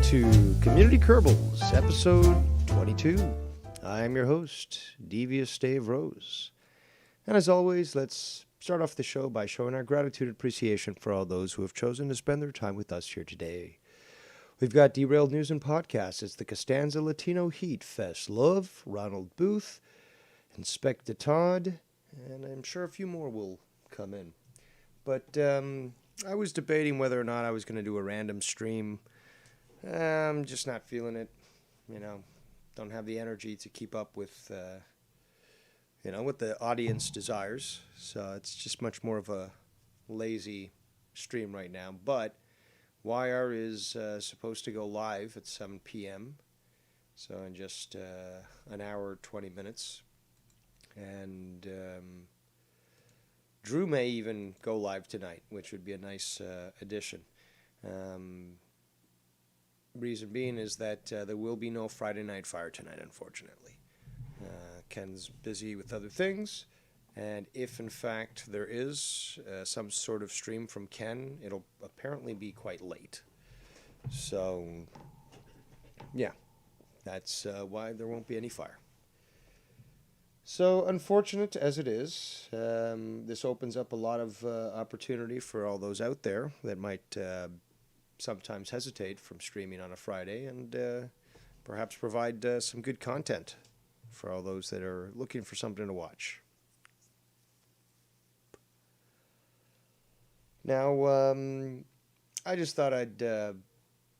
to Kommunity Kerbals Episode 22. I'm your host, Devious Dave Rose. And as always, let's start off the show by showing our gratitude and appreciation for all those who have chosen to spend their time with us here today. We've got Derailed News and Podcasts. It's the Costanza Latino Heat Fest. Love, Ronald Booth, Inspector Todd, and I'm sure a few more will come in. But I was debating whether or not I was going to do a random stream. I'm just not feeling it, don't have the energy to keep up with, what the audience desires. So it's just much more of a lazy stream right now. But YR is supposed to go live at 7 p.m. So in just an hour, 20 minutes. And Drew may even go live tonight, which would be a nice addition. Reason being is that there will be no Friday Night Fire tonight, unfortunately. Ken's busy with other things, and if in fact there is some sort of stream from Ken, it'll apparently be quite late. So, yeah, that's why there won't be any fire. So, unfortunate as it is, this opens up a lot of opportunity for all those out there that might sometimes hesitate from streaming on a Friday and perhaps provide some good content for all those that are looking for something to watch. Now, I just thought I'd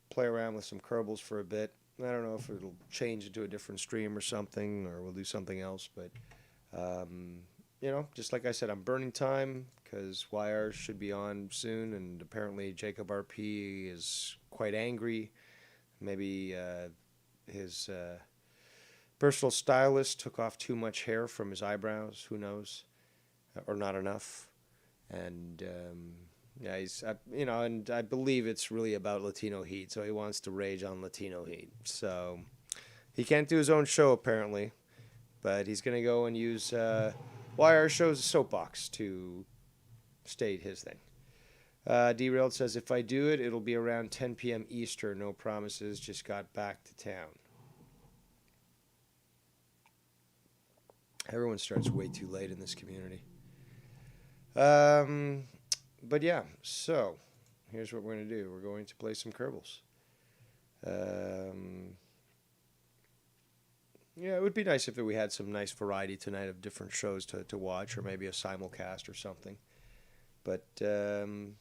play around with some Kerbals for a bit. I don't know if it'll change into a different stream or something, or we'll do something else, but just like I said, I'm burning time because YR should be on soon, and apparently Jacob RP is quite angry. Maybe his personal stylist took off too much hair from his eyebrows, who knows, or not enough. And and I believe it's really about Latino Heat, so he wants to rage on Latino Heat. So he can't do his own show apparently, but he's going to go and use YR Show's soapbox to state his thing. Derailed says, if I do it, it'll be around 10 p.m. Eastern. No promises, just got back to town. Everyone starts way too late in this community. But yeah, so here's what we're going to do. We're going to play some Kerbals. Yeah, it would be nice if we had some nice variety tonight of different shows to watch, or maybe a simulcast or something. But, there'd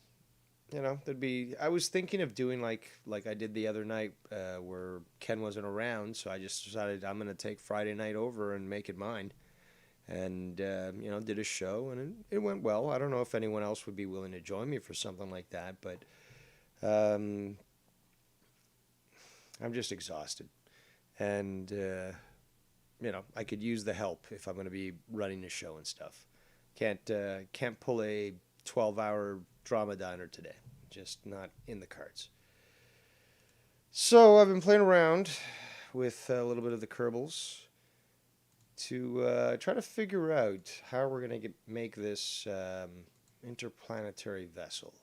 be... I was thinking of doing like I did the other night where Ken wasn't around, so I just decided I'm going to take Friday night over and make it mine. And, did a show, and it went well. I don't know if anyone else would be willing to join me for something like that, but I'm just exhausted. And... I could use the help if I'm going to be running a show and stuff. Can't pull a 12-hour drama diner today. Just not in the cards. So I've been playing around with a little bit of the Kerbals to try to figure out how we're going to make this interplanetary vessel.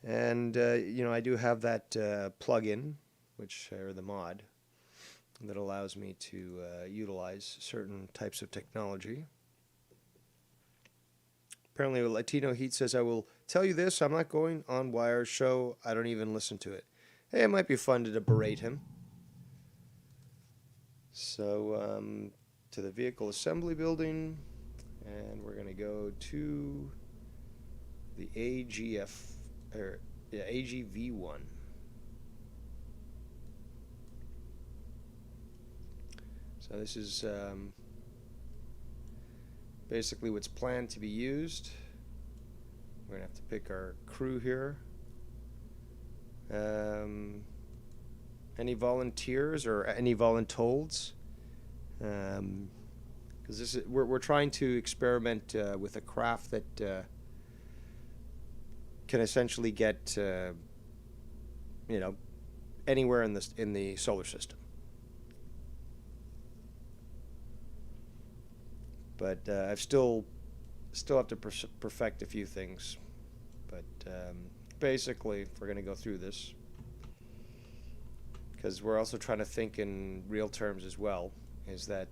And, I do have that plugin, or the mod, that allows me to utilize certain types of technology. Apparently, Latino Heat says, I will tell you this, I'm not going on YR's show. I don't even listen to it. Hey, it might be fun to berate him. So, to the vehicle assembly building, and we're going to go to the AGV1. So this is basically what's planned to be used. We're going to have to pick our crew here. Any volunteers or any voluntold? Because we're trying to experiment with a craft that can essentially get anywhere in the solar system. But I've still have to perfect a few things. But basically, if we're going to go through this, because we're also trying to think in real terms as well, is that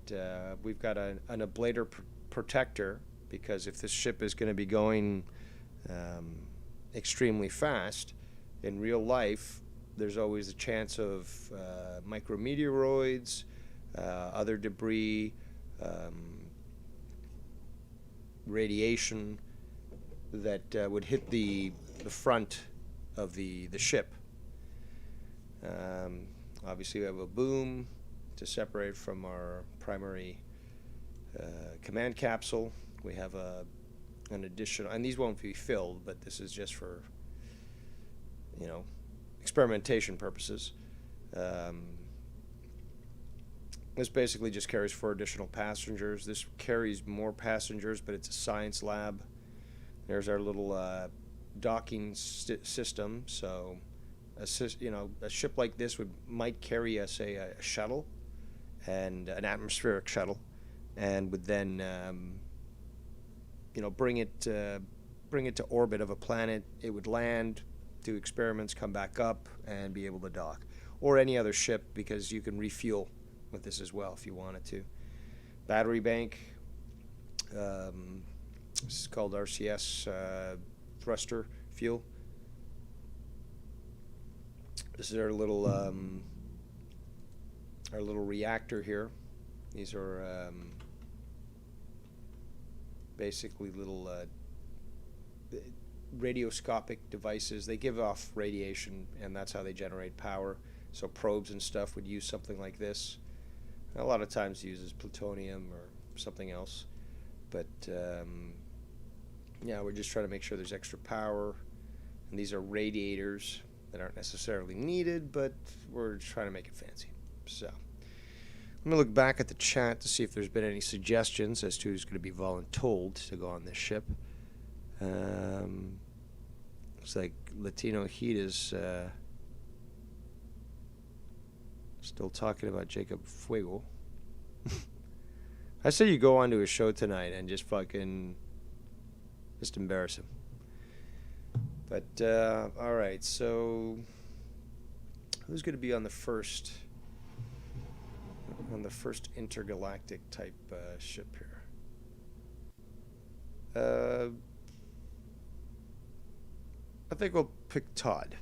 we've got an ablator protector, because if this ship is going to be going extremely fast, in real life, there's always a chance of micrometeoroids, other debris, radiation that would hit the front of the ship. Obviously, we have a boom to separate from our primary command capsule. We have an additional, and these won't be filled, but this is just for, experimentation purposes. This basically just carries 4 additional passengers. This carries more passengers, but it's a science lab. There's our little docking system. So, a ship like this might carry us a shuttle, and an atmospheric shuttle, and would then bring it to orbit of a planet. It would land, do experiments, come back up, and be able to dock. Or any other ship, because you can refuel with this as well if you wanted to. Battery bank. This is called RCS thruster fuel. This is our little reactor here. These are basically little radioscopic devices. They give off radiation, and that's how they generate power. So probes and stuff would use something like this. A lot of times it uses plutonium or something else. But we're just trying to make sure there's extra power. And these are radiators that aren't necessarily needed, but we're trying to make it fancy. So I'm going to look back at the chat to see if there's been any suggestions as to who's going to be voluntold to go on this ship. Looks like Latino Heat is still talking about Jacob Fuego. I say you go on to his show tonight and just embarrass him. But all right, so who's going to be on the first intergalactic type ship here? I think we'll pick Todd,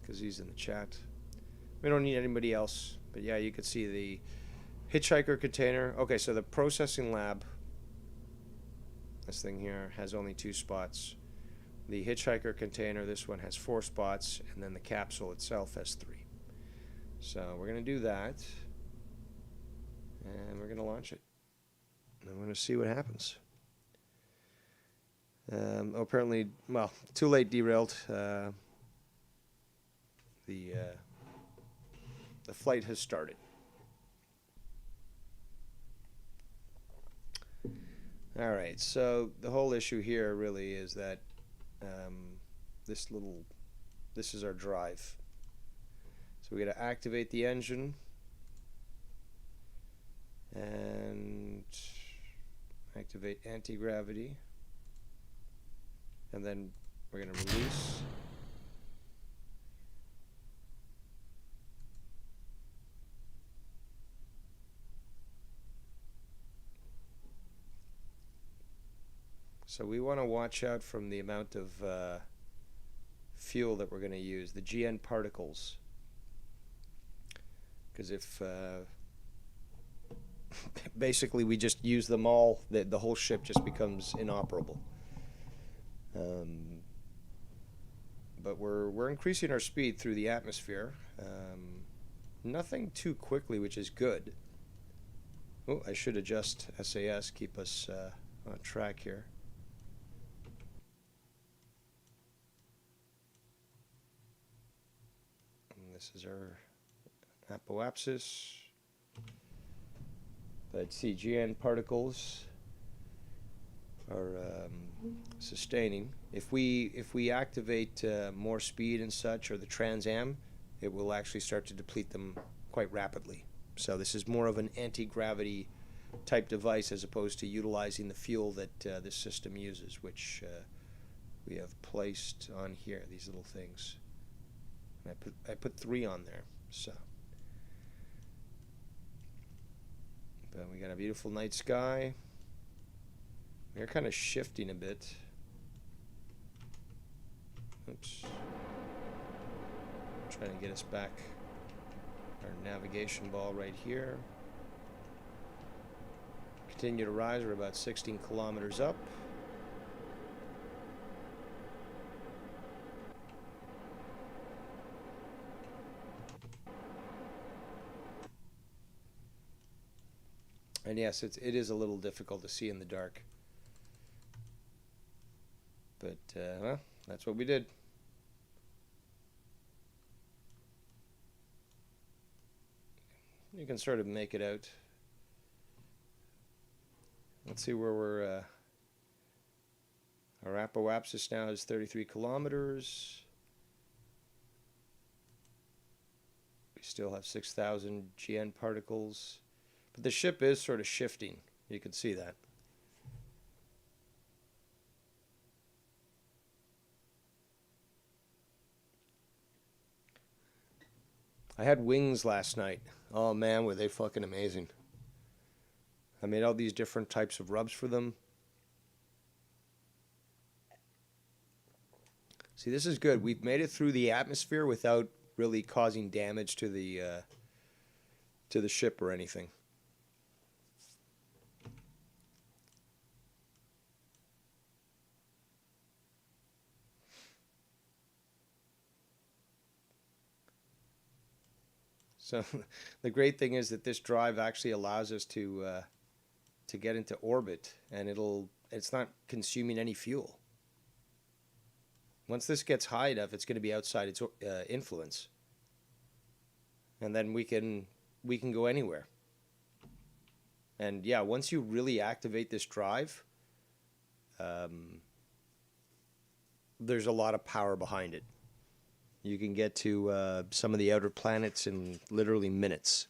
because he's in the chat. We don't need anybody else, but yeah, you can see the hitchhiker container. Okay, so the processing lab, this thing here, has only 2 spots. The hitchhiker container, this one has 4 spots, and then the capsule itself has 3. So we're going to do that, and we're going to launch it. And I'm going to see what happens. Apparently, too late, derailed. The flight has started. All right, so the whole issue here really is that this is our drive. So we got to activate the engine and activate anti-gravity, and then we're going to release. So we want to watch out from the amount of fuel that we're going to use, the GN particles. Because if basically we just use them all, the whole ship just becomes inoperable. But we're increasing our speed through the atmosphere. Nothing too quickly, which is good. Oh, I should adjust SAS, keep us on track here. This is our apoapsis. But CGN particles are sustaining. If we activate more speed and such, or the Trans-Am, it will actually start to deplete them quite rapidly. So this is more of an anti-gravity type device as opposed to utilizing the fuel that this system uses, which we have placed on here, these little things. I put 3 on there. So Beautiful night sky. We're kind of shifting a bit. Oops. Trying to get us back our navigation ball right here. Continue to rise. We're about 16 kilometers up. And yes, it is a little difficult to see in the dark. But, well, that's what we did. You can sort of make it out. Let's see where we're... our apoapsis now is 33 kilometers. We still have 6,000 GN particles. But the ship is sort of shifting. You can see that. I had wings last night. Oh man, were they fucking amazing. I made all these different types of rubs for them. See, this is good. We've made it through the atmosphere without really causing damage to the ship or anything. So the great thing is that this drive actually allows us to get into orbit, and it's not consuming any fuel. Once this gets high enough, it's going to be outside its influence, and then we can go anywhere. And yeah, once you really activate this drive, there's a lot of power behind it. You can get to some of the outer planets in literally minutes.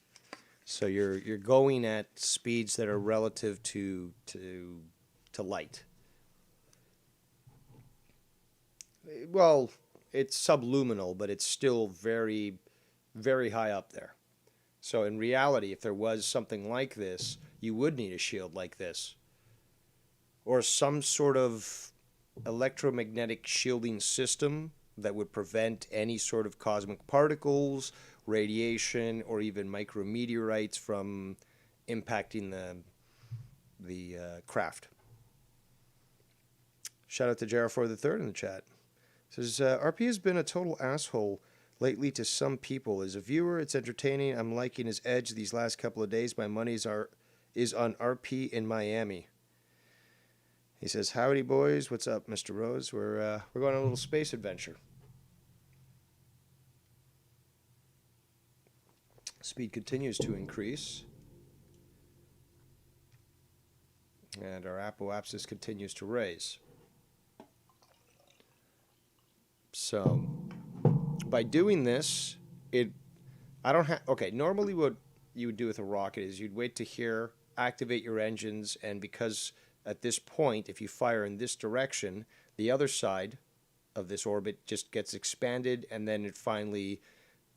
So you're going at speeds that are relative to light. Well, it's subluminal, but it's still very, very high up there. So in reality, if there was something like this, you would need a shield like this, or some sort of electromagnetic shielding system that would prevent any sort of cosmic particles, radiation, or even micrometeorites from impacting the craft. Shout out to Jarafor III in the chat. It says, RP has been a total asshole lately to some people. As a viewer, it's entertaining. I'm liking his edge these last couple of days. My money is on RP in Miami. He says, howdy, boys. What's up, Mr. Rose? We're going on a little space adventure. Speed continues to increase. And our apoapsis continues to raise. So, by doing this, normally what you would do with a rocket is you'd wait to hear, activate your engines, and because at this point, if you fire in this direction, the other side of this orbit just gets expanded, and then it finally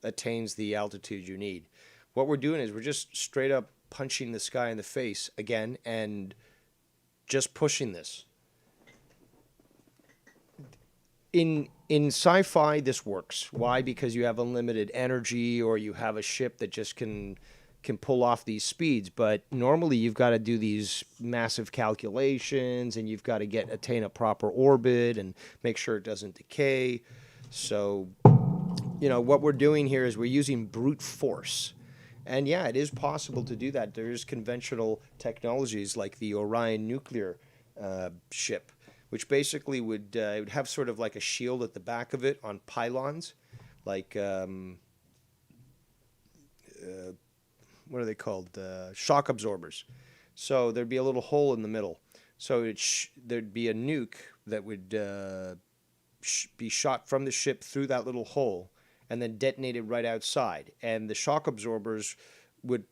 attains the altitude you need. What we're doing is we're just straight up punching the sky in the face again and just pushing this. In sci-fi, this works. Why? Because you have unlimited energy, or you have a ship that just can pull off these speeds. But normally you've got to do these massive calculations, and you've got to attain a proper orbit and make sure it doesn't decay. So, what we're doing here is we're using brute force. And yeah, it is possible to do that. There's conventional technologies like the Orion nuclear ship, which basically would have sort of like a shield at the back of it on pylons, like what are they called? Shock absorbers. So there'd be a little hole in the middle. So there'd be a nuke that would be shot from the ship through that little hole and then detonated right outside. And the shock absorbers would,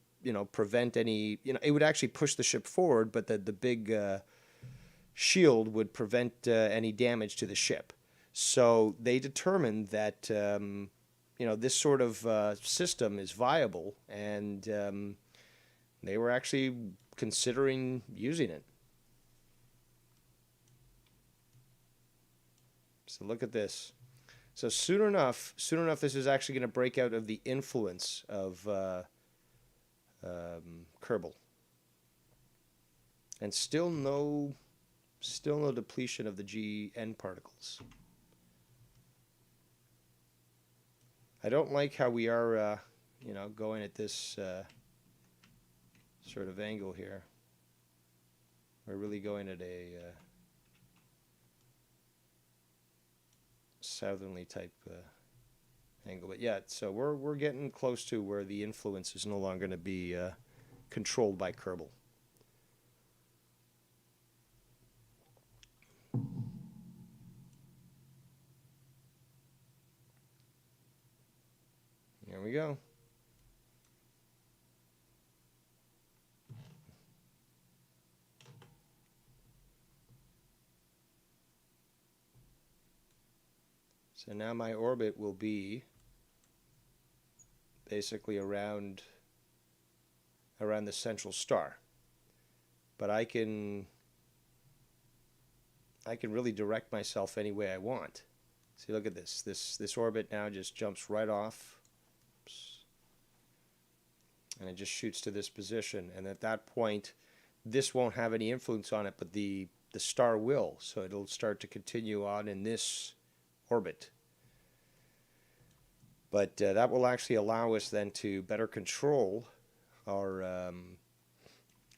prevent any, it would actually push the ship forward, but the big shield would prevent any damage to the ship. So they determined that, this sort of system is viable, and they were actually considering using it. So look at this. So soon enough, this is actually going to break out of the influence of Kerbal. And still no depletion of the GN particles. I don't like how we are, going at this sort of angle here. We're really going at a southerly type angle, but yeah. So we're getting close to where the influence is no longer going to be controlled by Kerbal. There we go. So now my orbit will be basically around the central star. But I can really direct myself any way I want. See, look at this. This orbit now just jumps right off. Oops. And it just shoots to this position. And at that point, this won't have any influence on it, but the star will. So it'll start to continue on in this orbit. But that will actually allow us then to better control our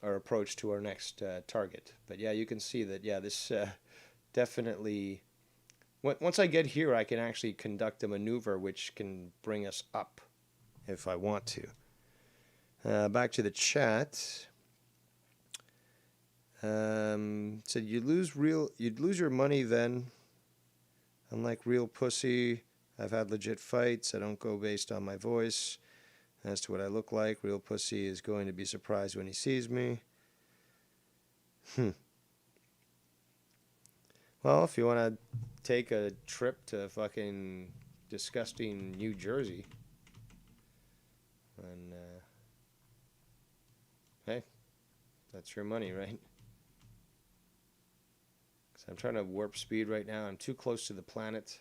approach to our next target. But yeah, you can see that, yeah, this definitely, once I get here, I can actually conduct a maneuver which can bring us up if I want to. Back to the chat. Said you'd lose your money then. Unlike real pussy, I've had legit fights. I don't go based on my voice as to what I look like. Real pussy is going to be surprised when he sees me. Well, if you want to take a trip to fucking disgusting New Jersey, then hey, that's your money, right? Because I'm trying to warp speed right now. I'm too close to the planet.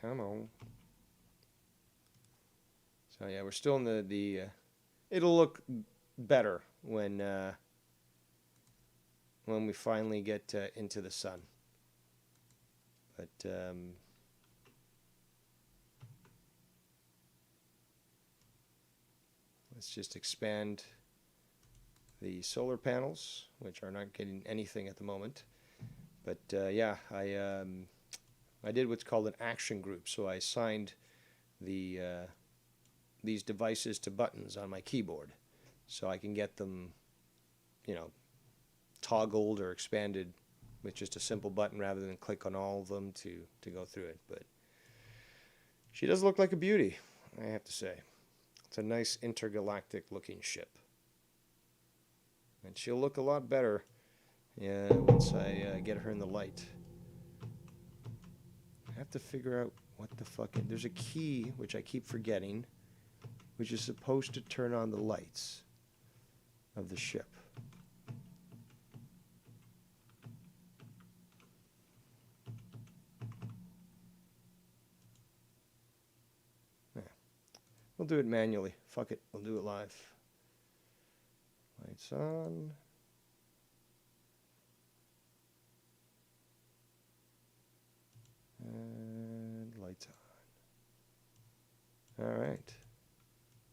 Come on. So yeah, we're still in the it'll look better when we finally get into the sun. But let's just expand the solar panels, which are not getting anything at the moment. But yeah, I did what's called an action group. So I assigned these devices to buttons on my keyboard, so I can get them, toggled or expanded with just a simple button rather than click on all of them to go through it. But she does look like a beauty, I have to say. It's a nice intergalactic looking ship. And she'll look a lot better once I get her in the light. I have to figure out what the fuck... There's a key, which I keep forgetting, which is supposed to turn on the lights of the ship. Yeah. We'll do it manually. Fuck it. We'll do it live. Lights on. And lights on. All right.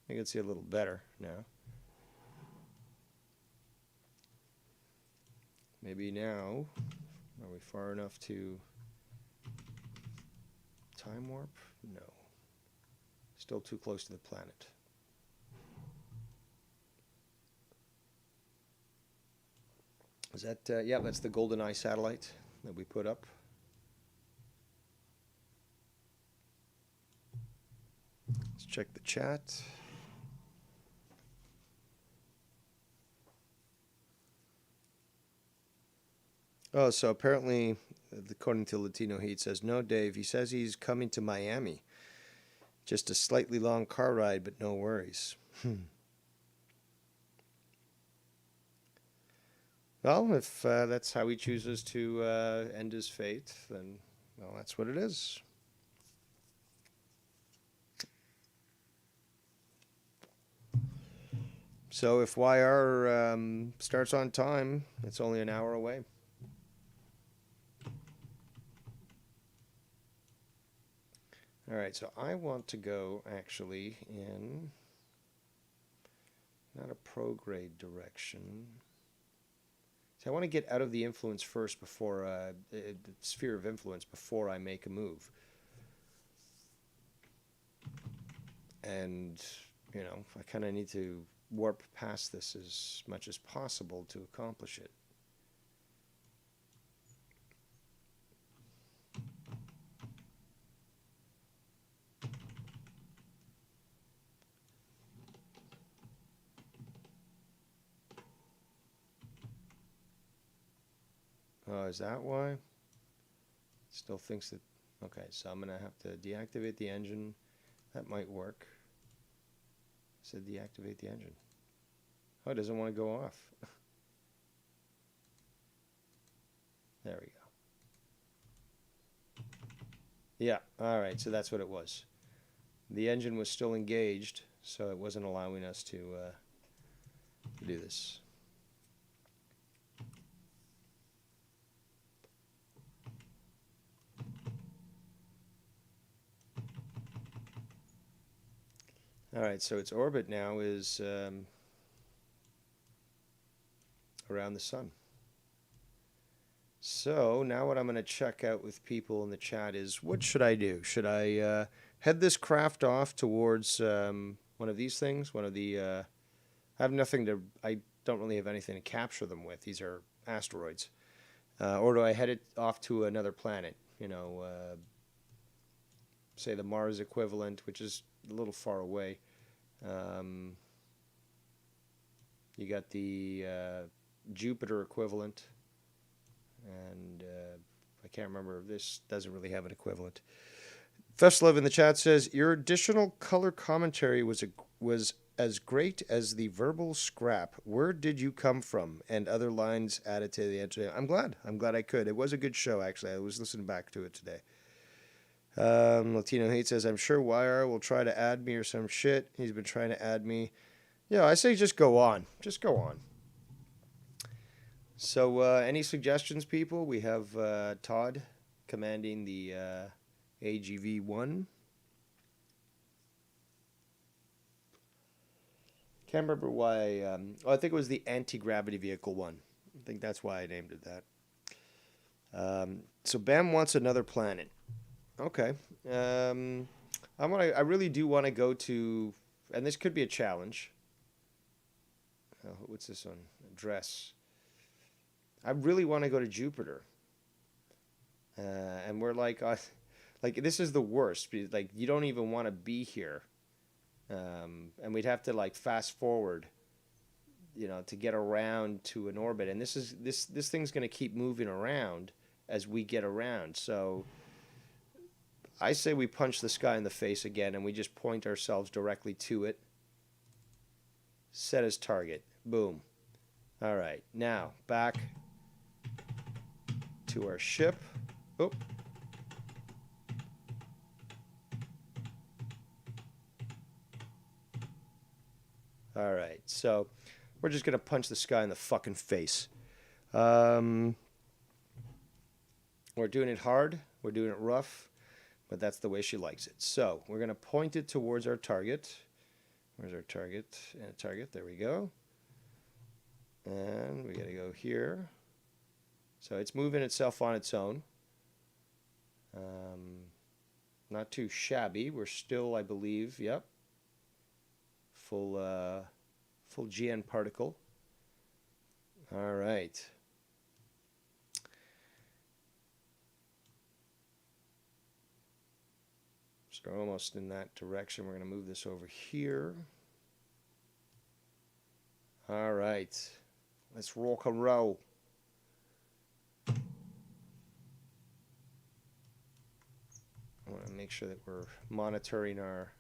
You can see a little better now. Maybe now, are we far enough to time warp? No. Still too close to the planet. Is that, yeah, that's the GoldenEye satellite that we put up. Let's check the chat. Oh, so apparently, according to Latino Heat, says, no, Dave. He says he's coming to Miami. Just a slightly long car ride, but no worries. Well, if that's how he chooses to end his fate, then, well, that's what it is. So if YR starts on time, it's only an hour away. All right, so I want to go actually in not a prograde direction. So I want to get out of the influence first before the sphere of influence before I make a move. And, you know, I kind of need to warp past this as much as possible to accomplish it. Oh, is that why? Still thinks that... Okay, so I'm going to have to deactivate the engine. That might work. I said deactivate the engine. Oh, it doesn't want to go off. There we go. Yeah, all right, so that's what it was. The engine was still engaged, so it wasn't allowing us to do this. All right, so its orbit now is around the sun. So now what I'm going to check out with people in the chat is, what should I do? Should I head this craft off towards one of these things? One of the... I have nothing to... I don't really have anything to capture them with. These are asteroids. Or do I head it off to another planet? You know, say the Mars equivalent, which is a little far away. You got the Jupiter equivalent, and I can't remember. This doesn't really have an equivalent. Festlove in the chat says, your additional color commentary was as great as the verbal scrap. Where did you come from? And other lines added to the entry. I'm glad I could. It was a good show, actually. I was listening back to it today. Latino Hate says, I'm sure YR will try to add me or some shit. He's been trying to add me. Yeah, I say just go on. Just go on. So any suggestions, people? We have Todd commanding the AGV-1. Can't remember why. I think it was the anti-gravity vehicle 1. I think that's why I named it that. So Bam wants another planet. Okay. I really do want to go to, and this could be a challenge. Oh, what's this one? Address. I really want to go to Jupiter. And we're like this is the worst. Like, you don't even want to be here. And we'd have to like fast forward, you know, to get around to an orbit. And this thing's going to keep moving around as we get around. So I say we punch the sky in the face again, and we just point ourselves directly to it. Set as target. Boom. All right. Now, back to our ship. Oh. All right. So we're just going to punch the sky in the fucking face. We're doing it hard. We're doing it rough. But that's the way she likes it. So we're going to point it towards our target. Where's our target? And target. There we go. And we got to go here. So it's moving itself on its own. Not too shabby. We're still, I believe, yep, full GN particle. All right. So we're almost in that direction. We're going to move this over here. All right. Let's rock and roll. make sure that we're monitoring our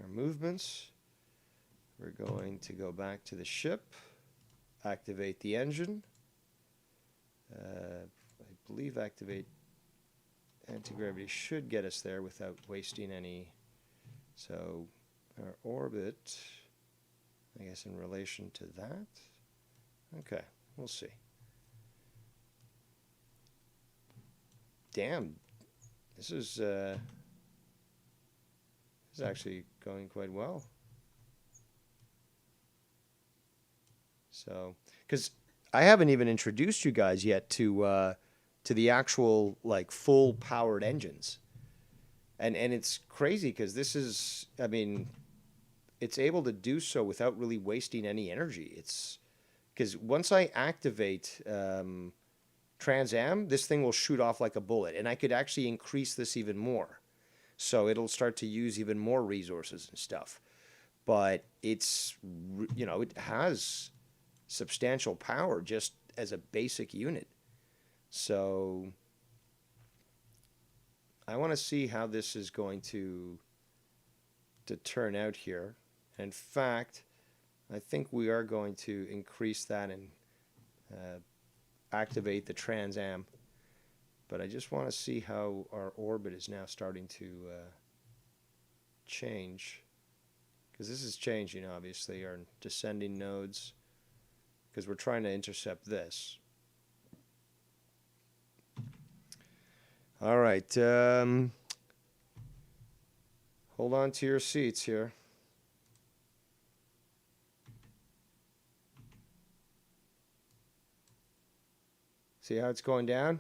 movements. We're going to go back to the ship, activate the engine. I believe activate anti-gravity should get us there without wasting any. So our orbit, I guess in relation to that. Okay, we'll see. Damn, this is actually going quite well. So, because I haven't even introduced you guys yet to the actual like full powered engines, and it's crazy because this is, I mean, it's able to do so without really wasting any energy. It's because once I activate Trans Am, this thing will shoot off like a bullet, and I could actually increase this even more. So it'll start to use even more resources and stuff. But it's, you know, it has substantial power just as a basic unit. So I want to see how this is going to turn out here. In fact, I think we are going to increase that and activate the Trans Am. But I just want to see how our orbit is now starting to change. Because this is changing, obviously, our descending nodes. Because we're trying to intercept this. All right. Hold on to your seats here. See how it's going down?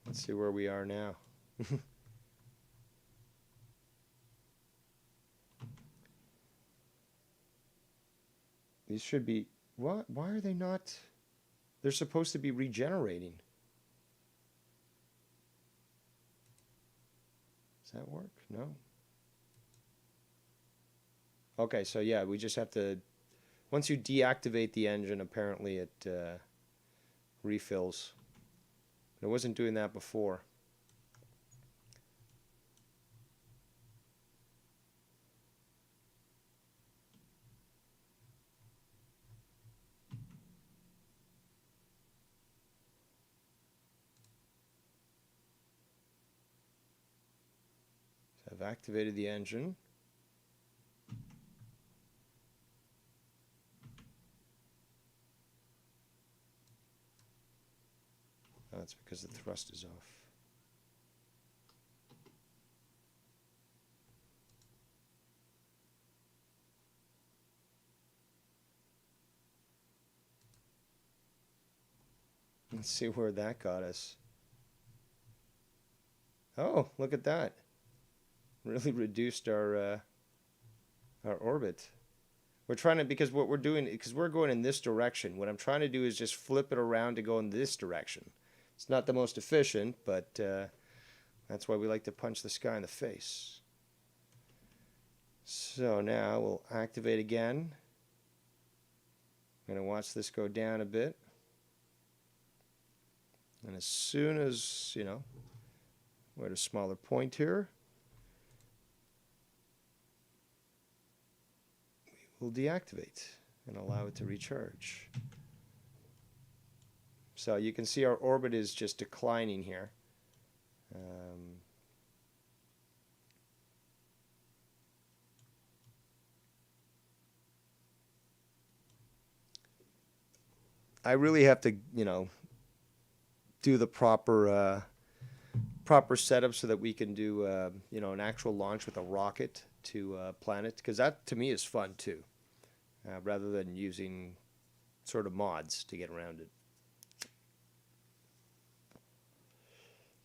Let's see where we are now. These should be, what? Why are they not? They're supposed to be regenerating. Does that work? No. Okay, so yeah, we just have to, once you deactivate the engine, apparently it refills. It wasn't doing that before. So I've activated the engine. Oh, that's because the thrust is off. Let's see where that got us. Oh, look at that. Really reduced our orbit. We're trying to, because what we're doing, because we're going in this direction, what I'm trying to do is just flip it around to go in this direction. It's not the most efficient, but that's why we like to punch the sky in the face. So now we'll activate again. I'm going to watch this go down a bit. And as soon as, you know, we're at a smaller point here, we will deactivate and allow it to recharge. So you can see our orbit is just declining here. I really have to, you know, do the proper setup so that we can do, you know, an actual launch with a rocket to planet, because that to me is fun too, rather than using sort of mods to get around it.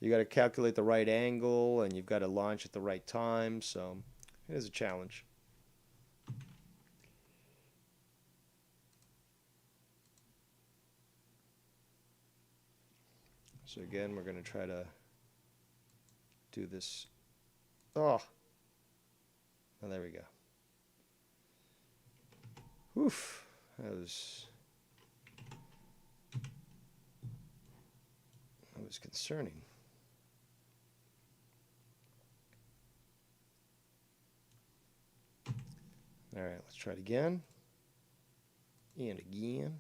You got to calculate the right angle, and you've got to launch at the right time, so it is a challenge. So again, we're going to try to do this. Oh, Oh, there we go. Oof, that was concerning. All right, let's try it again. And again.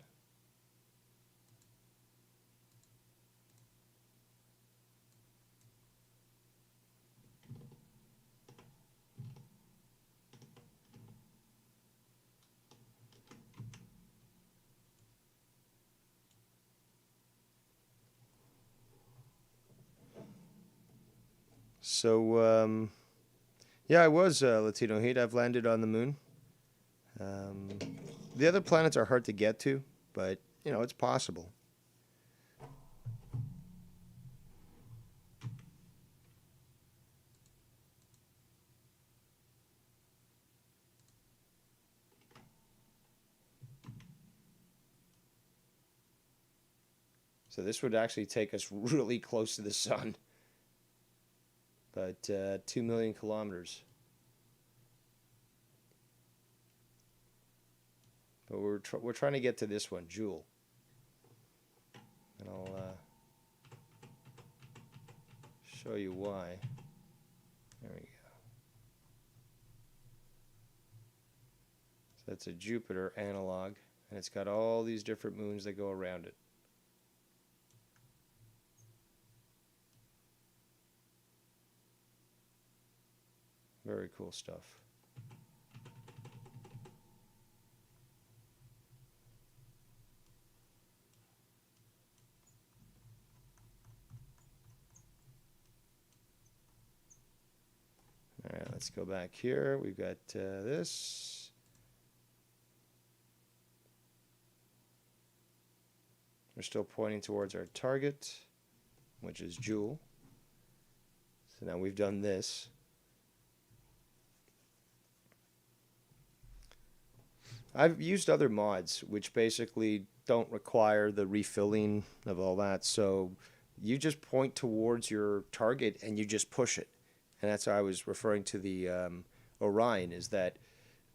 So, yeah, I was Latino Heat. I've landed on the moon. The other planets are hard to get to, but, you know, it's possible. So this would actually take us really close to the sun. But 2 million kilometers. But we're trying to get to this one, Joule. And I'll show you why. There we go. So that's a Jupiter analog, and it's got all these different moons that go around it. Very cool stuff. All right, let's go back here. We've got this. We're still pointing towards our target, which is Joule. So now we've done this. I've used other mods which basically don't require the refilling of all that. So you just point towards your target and you just push it. And that's how I was referring to the Orion, is that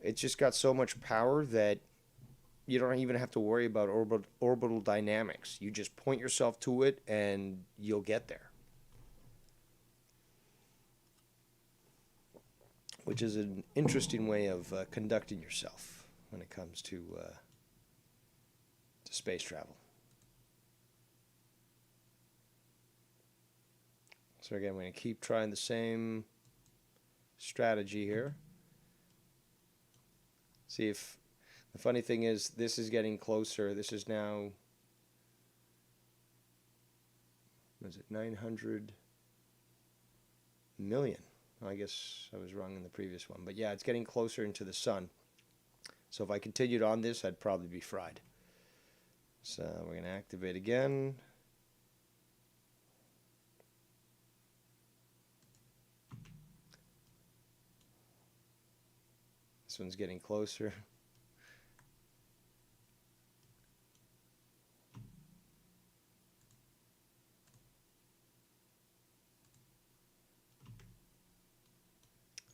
it's just got so much power that you don't even have to worry about orbital dynamics. You just point yourself to it and you'll get there. Which is an interesting way of conducting yourself when it comes to space travel. So again, we're going to keep trying the same strategy here. See if the funny thing is this is getting closer. This is now, what is it, 900 million. I guess I was wrong in the previous one. But yeah, it's getting closer into the sun. So if I continued on this, I'd probably be fried. So we're going to activate again. This one's getting closer.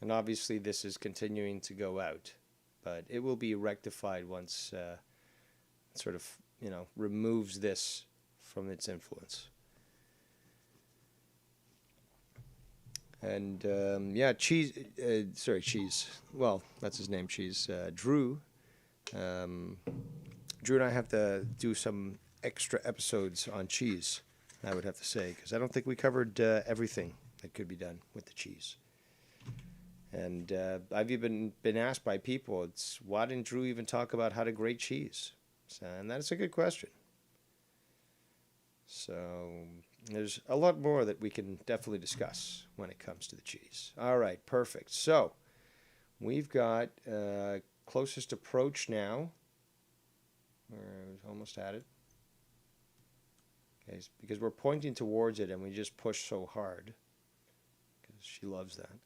And obviously this is continuing to go out, but it will be rectified once it sort of, you know, removes this from its influence. And yeah, Cheese, well, that's his name, Cheese. Drew and I have to do some extra episodes on cheese, I would have to say, because I don't think we covered everything that could be done with the cheese. And I've even been asked by people, it's why didn't Drew even talk about how to grate cheese? So, and that's a good question. So there's a lot more that we can definitely discuss when it comes to the cheese. All right, perfect. So we've got closest approach now. We're almost at it. Okay, because we're pointing towards it and we just push so hard because she loves that.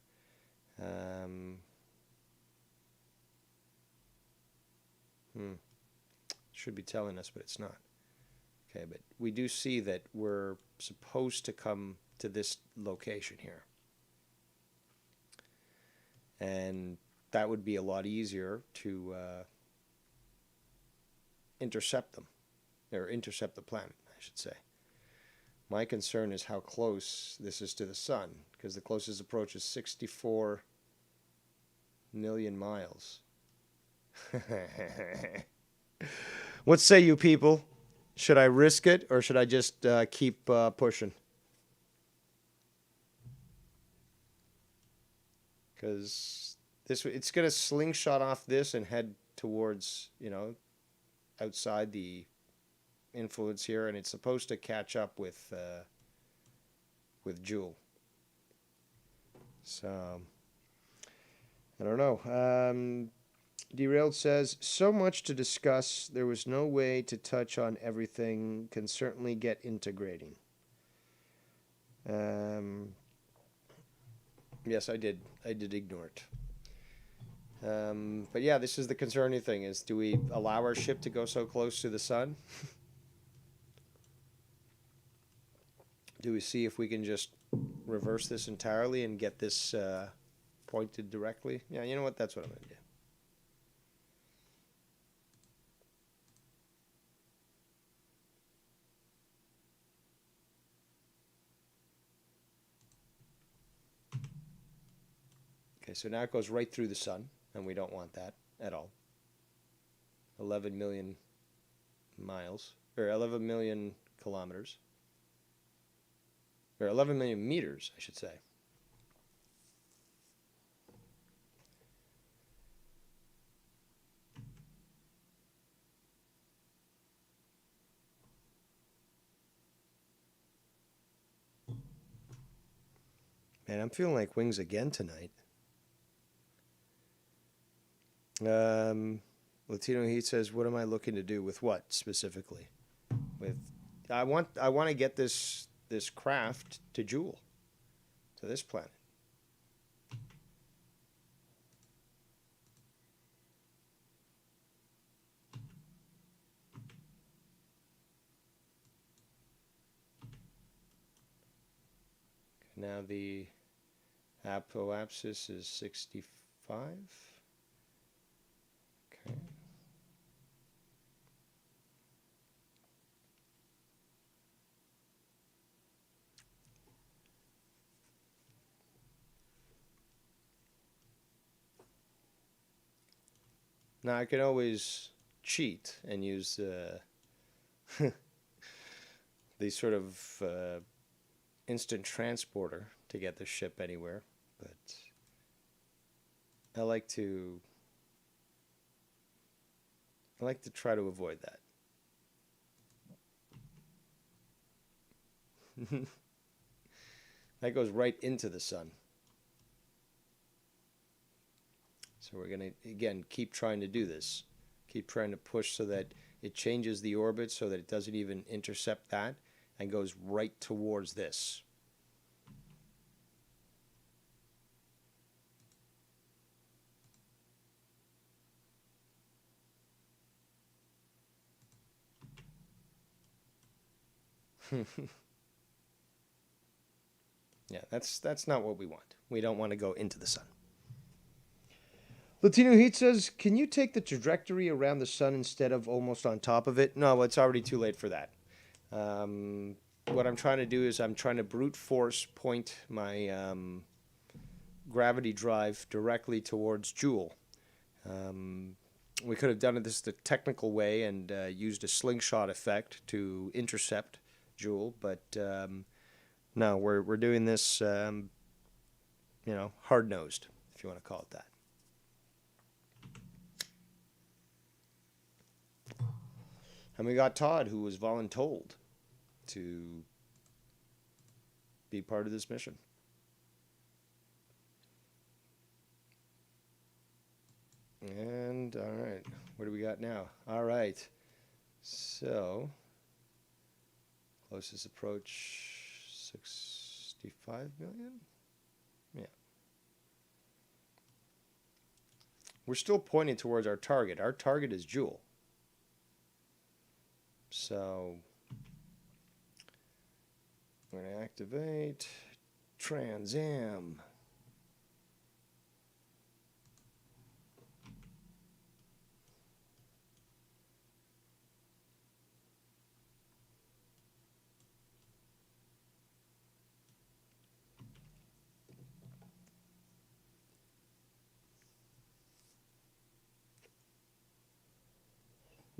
Should be telling us, but it's not. Okay, but we do see that we're supposed to come to this location here. And that would be a lot easier to intercept them, or intercept the planet, I should say. My concern is how close this is to the sun, because the closest approach is 64 million miles. What say you people? Should I risk it, or should I just keep pushing? Because it's going to slingshot off this and head towards, outside the influence here, and it's supposed to catch up with Joule. So I don't know. Derailed says, so much to discuss. There was no way to touch on everything. Can certainly get integrating. Yes, I did. I did ignore it. But yeah, this is the concerning thing: is do we allow our ship to go so close to the sun? Do we see if we can just reverse this entirely and get this pointed directly? Yeah, you know what? That's what I'm going to do. Okay, so now it goes right through the sun, and we don't want that at all. 11 million miles, or 11 million kilometers. Or 11 million meters, I should say. Man, I'm feeling like wings again tonight. Latino Heat says, what am I looking to do with what specifically? I want to get this craft to Joule, to this planet. Now the apoapsis is 65. Okay. Now I can always cheat and use the sort of instant transporter to get the ship anywhere, but I like to try to avoid that. That goes right into the sun. So we're going to, again, keep trying to do this. Keep trying to push so that it changes the orbit so that it doesn't even intercept that and goes right towards this. Yeah, that's not what we want. We don't want to go into the sun. Latino Heat says, can you take the trajectory around the sun instead of almost on top of it? No, it's already too late for that. What I'm trying to do is I'm trying to brute force point my gravity drive directly towards Joule. We could have done this the technical way and used a slingshot effect to intercept Joule, but no, we're doing this, hard-nosed, if you want to call it that. And we got Todd, who was voluntold to be part of this mission. And, all right, what do we got now? All right, so, closest approach, 65 million? Yeah. We're still pointing towards our target. Our target is Joule. So we're going to activate Trans Am.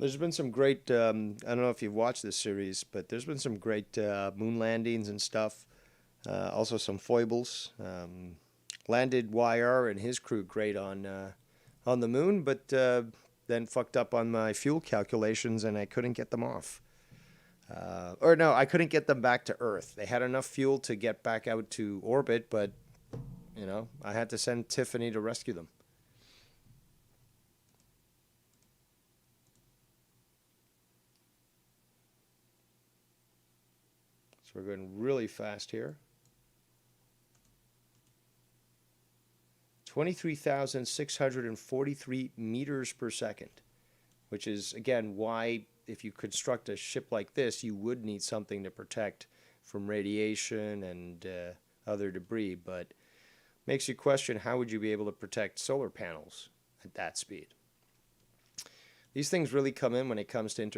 There's been some great, I don't know if you've watched this series, but there's been some great moon landings and stuff. Also some foibles. Landed YR and his crew great on the moon, but then fucked up on my fuel calculations and I couldn't get them off. Or no, I couldn't get them back to Earth. They had enough fuel to get back out to orbit, but I had to send Tiffany to rescue them. So we're going really fast here. 23,643 meters per second, which is, again, why if you construct a ship like this, you would need something to protect from radiation and other debris, but makes you question how would you be able to protect solar panels at that speed. These things really come in when it comes to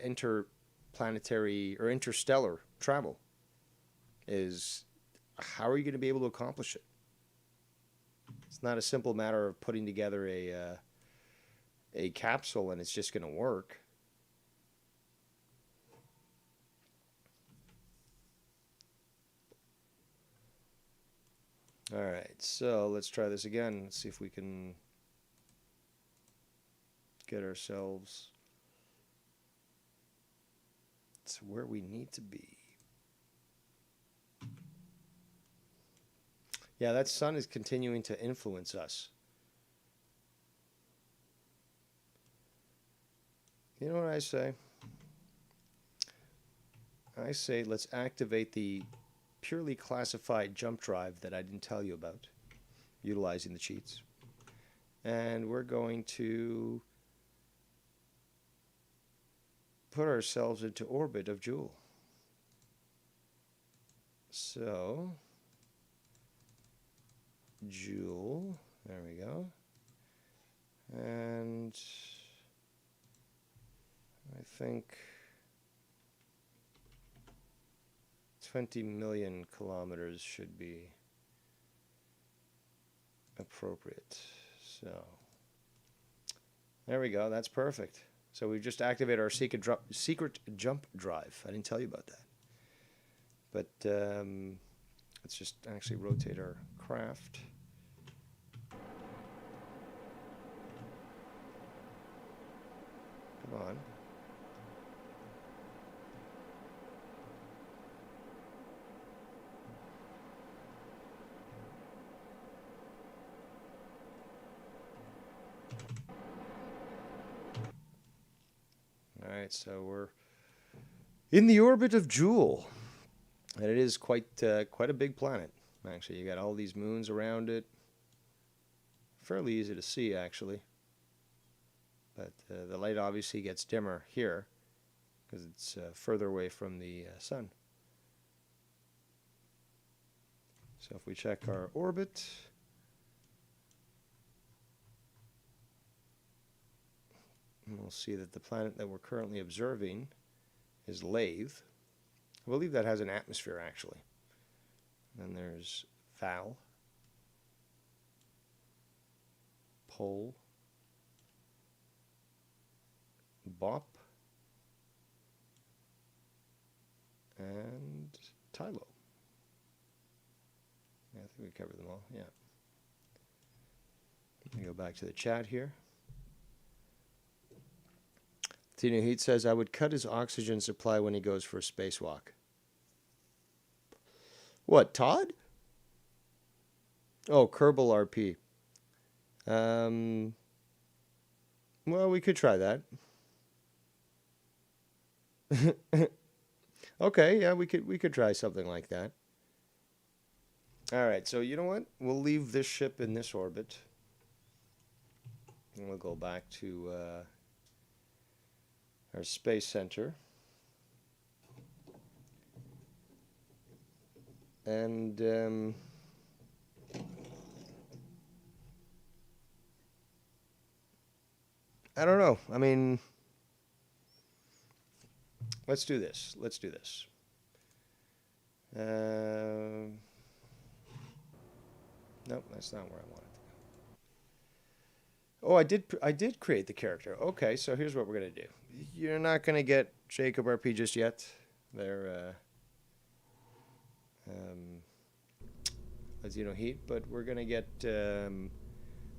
interplanetary or interstellar travel, is how are you going to be able to accomplish it? It's not a simple matter of putting together a capsule and it's just going to work. All right, so let's try this again. Let's see if we can get ourselves to where we need to be. Yeah, that sun is continuing to influence us. You know what I say? I say let's activate the purely classified jump drive that I didn't tell you about, utilizing the cheats. And we're going to put ourselves into orbit of Joule. So, Joule, there we go. And I think 20 million kilometers should be appropriate. So there we go. That's perfect. So we just activated our secret jump drive. I didn't tell you about that. But let's just actually rotate our craft. Come on. All right, so we're in the orbit of Joule, and it is quite a big planet. Actually, you got all these moons around it. Fairly easy to see, actually. But the light obviously gets dimmer here because it's further away from the sun. So if we check our orbit, we'll see that the planet that we're currently observing is Lathe. I believe that has an atmosphere, actually. Then there's Val, Pole, Bop, and Tylo. Yeah, I think we covered them all, yeah. Let me go back to the chat here. Tina Heat says, I would cut his oxygen supply when he goes for a spacewalk. What, Todd? Oh, Kerbal RP. Well, we could try that. Okay, yeah, we could try something like that. All right, so you know what? We'll leave this ship in this orbit. And we'll go back to our space center. And I don't know. I mean, let's do this. Let's do this. Nope, that's not where I wanted to Oh, I did create the character. Okay, so here's what we're gonna do. You're not gonna get Jacob RP just yet. They're as you know heat, but we're gonna get we're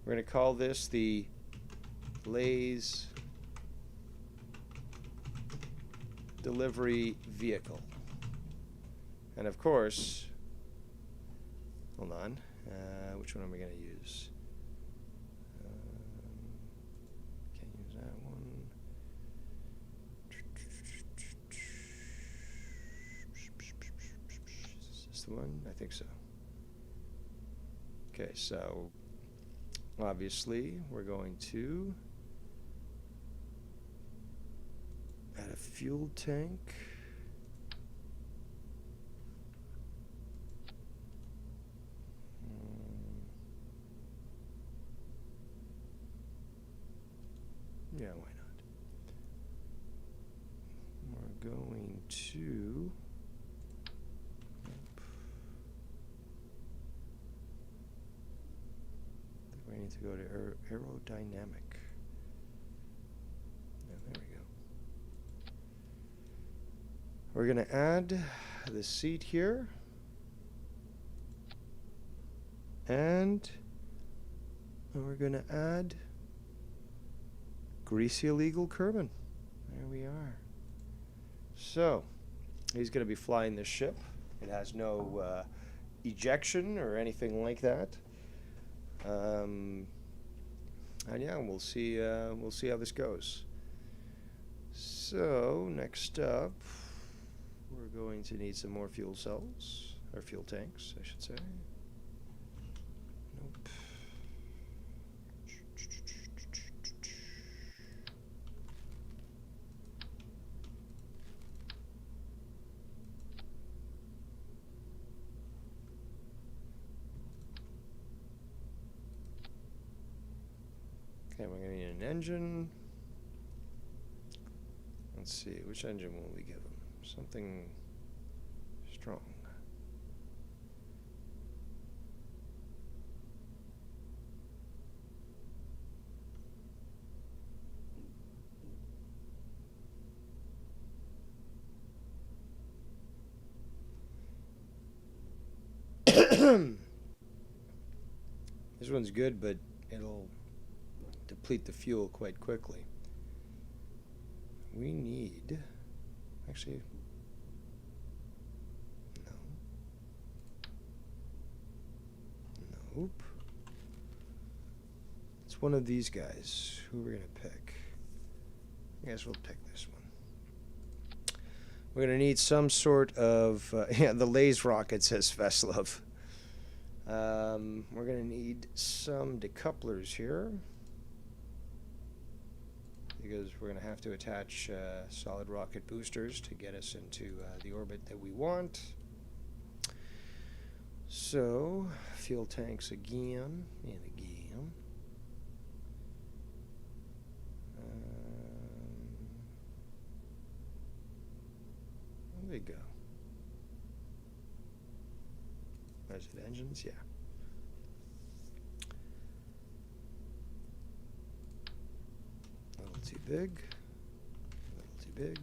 gonna call this the Lay's delivery vehicle. And of course, hold on, which one am I gonna use? Can't use that one. Is this the one? I think so. Okay, so obviously we're going to add a fuel tank. Yeah, why not? We're going to... I think we need to go to aerodynamic. Yeah, there we go. We're going to add the seat here. And we're going to add greasy illegal Kerbin. There we are. So, he's going to be flying this ship. It has no ejection or anything like that. And yeah, we'll see how this goes. So, next up, we're going to need some more fuel cells, or fuel tanks, I should say. Nope. Okay, we're going to need an engine. Let's see, which engine will we give him? Something strong. This one's good, but it'll deplete the fuel quite quickly. We need... Actually... No. Nope. It's one of these guys. Who we're going to pick? I guess we'll pick this one. We're going to need some sort of... yeah, the Lay's rocket, says Veslov. We're going to need some decouplers here, because we're going to have to attach solid rocket boosters to get us into the orbit that we want. So, fuel tanks again and again. There we go. There's it, engines, yeah. A little too big. A little too big.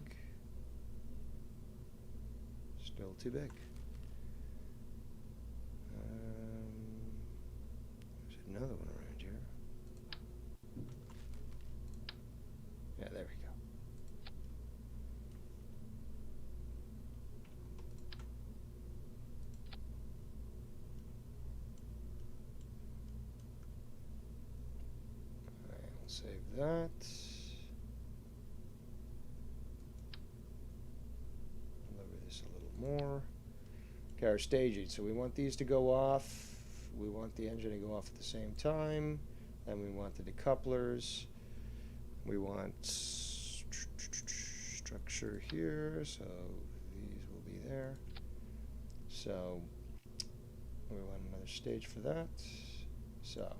Still too big. There's another one around here. Yeah, there we go. Alright, we'll save that. Lower this a little more. Okay, our staging. So we want these to go off. We want the engine to go off at the same time. Then we want the decouplers. We want structure here, so these will be there. So we want another stage for that. So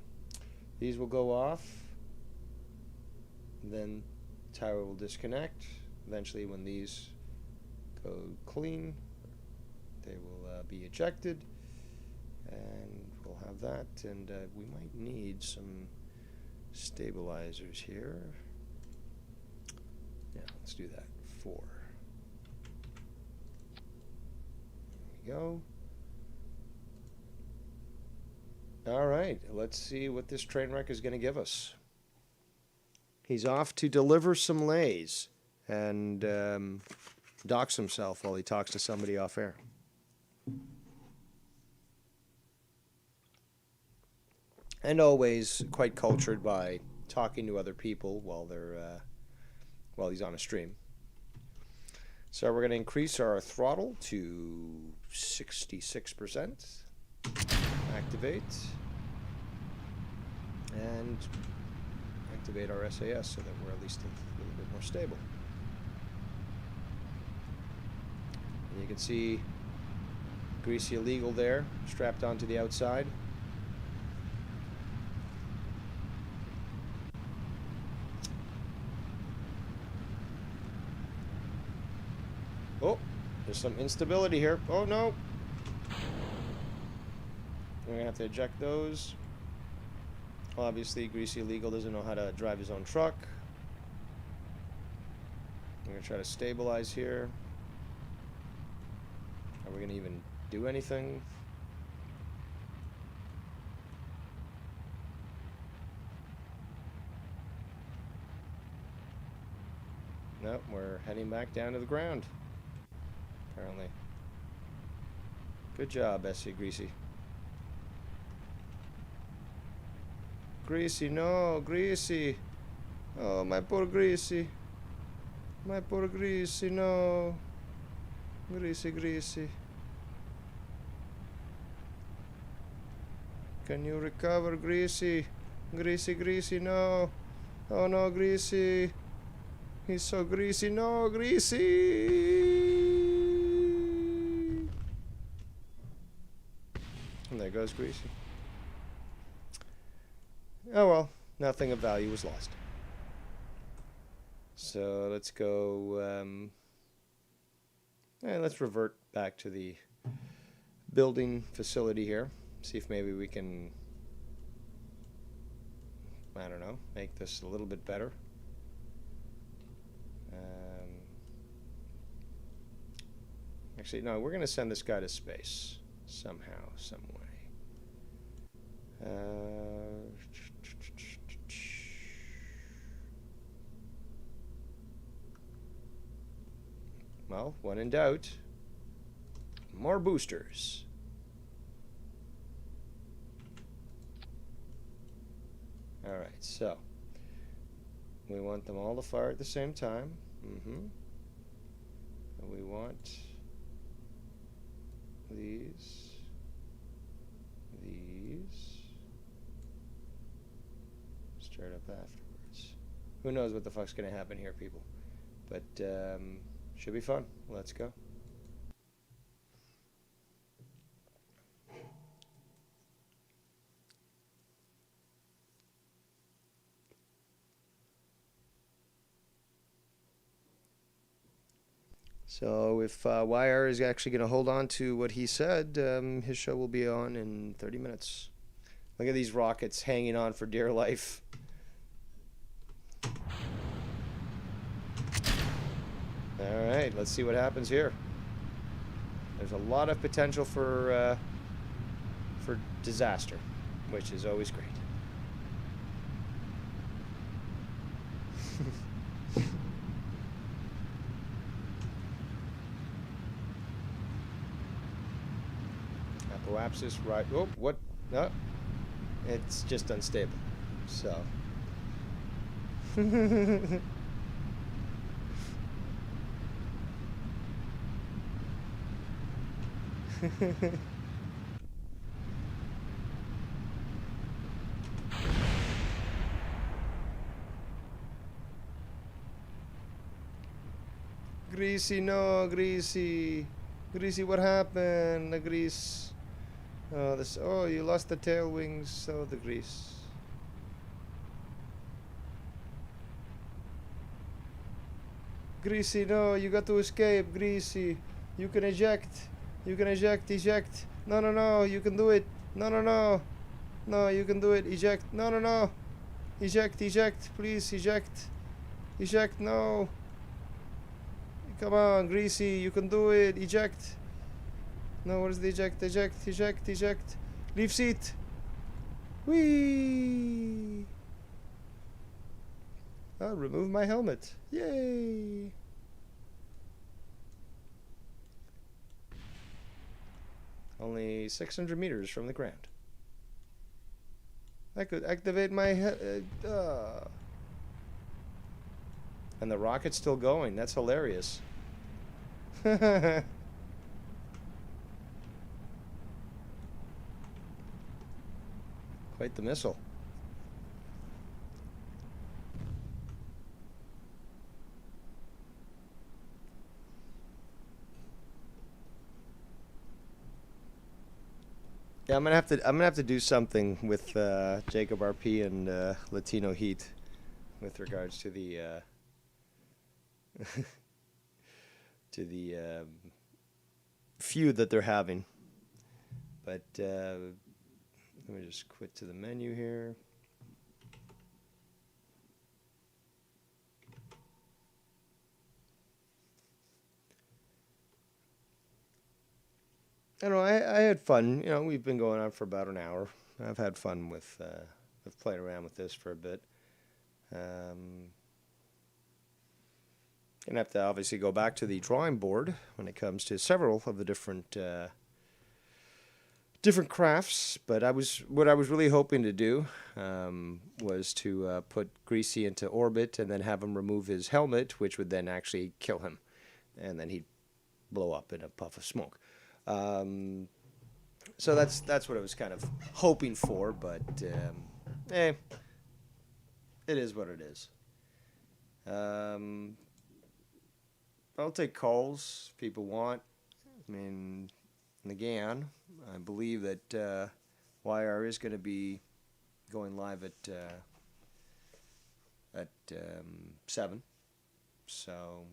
these will go off. Then tower will disconnect. Eventually, when these go clean, they will be ejected, and we'll have that. And we might need some stabilizers here. Yeah, let's do that. 4. There we go. All right, let's see what this train wreck is going to give us. He's off to deliver some lays and docks himself while he talks to somebody off air. And always quite cultured by talking to other people while he's on a stream. So we're going to increase our throttle to 66%. Activate. And activate our SAS so that we're at least a little bit more stable. And you can see Greasy Illegal there, strapped onto the outside. Oh, there's some instability here. Oh no! We're going to have to eject those. Obviously, Greasy Illegal doesn't know how to drive his own truck. We're going to try to stabilize here. Are we going to even do anything? Nope, we're heading back down to the ground, apparently. Good job, Bessie Greasy. Greasy, no, Greasy. Oh, my poor Greasy. My poor Greasy, no. Greasy, Greasy. Can you recover, Greasy? Greasy, Greasy, no. Oh no, Greasy. He's so greasy, no, Greasy. And there goes Greasy. Oh well, nothing of value was lost. So let's go, let's revert back to the building facility here. See if maybe we can, I don't know, make this a little bit better. Actually, no, we're going to send this guy to space somehow, some way. Well, when in doubt, more boosters. All right, so we want them all to fire at the same time. And we want these, start up afterwards. Who knows what the fuck's gonna happen here, people? But should be fun. Let's go. So if YR is actually going to hold on to what he said, his show will be on in 30 minutes. Look at these rockets hanging on for dear life. All right, let's see what happens here. There's a lot of potential for disaster, which is always great. Apoapsis, right? Oh, what? No, it's just unstable. So. Greasy, no, Greasy. Greasy, what happened? The grease. Oh, this. Oh, you lost the tail wings. Oh, the grease. Greasy, no, you got to escape, Greasy. You can eject. You can eject, eject. No, you can do it. No, you can do it. Eject. No. Eject, eject, please, eject. Eject, no. Come on, Greasy, you can do it. Eject. No, what is the eject? Eject, eject, eject. Leave seat. Whee! I'll remove my helmet. Yay! Only 600 meters from the ground. I could activate my and the rocket's still going. That's hilarious. Quite the missile. Yeah, I'm gonna have to do something with Jacob RP and Latino Heat with regards to the to the feud that they're having. But let me just quit to the menu here. I don't know. I had fun. You know, we've been going on for about an hour. I've had fun with playing around with this for a bit. Gonna have to obviously go back to the drawing board when it comes to several of the different different crafts. But what I was really hoping to do was to put Greasy into orbit and then have him remove his helmet, which would then actually kill him, and then he'd blow up in a puff of smoke. So that's what I was kind of hoping for, but it is what it is. I'll take calls if people want. I mean, again, I believe that YR is going to be going live at 7, so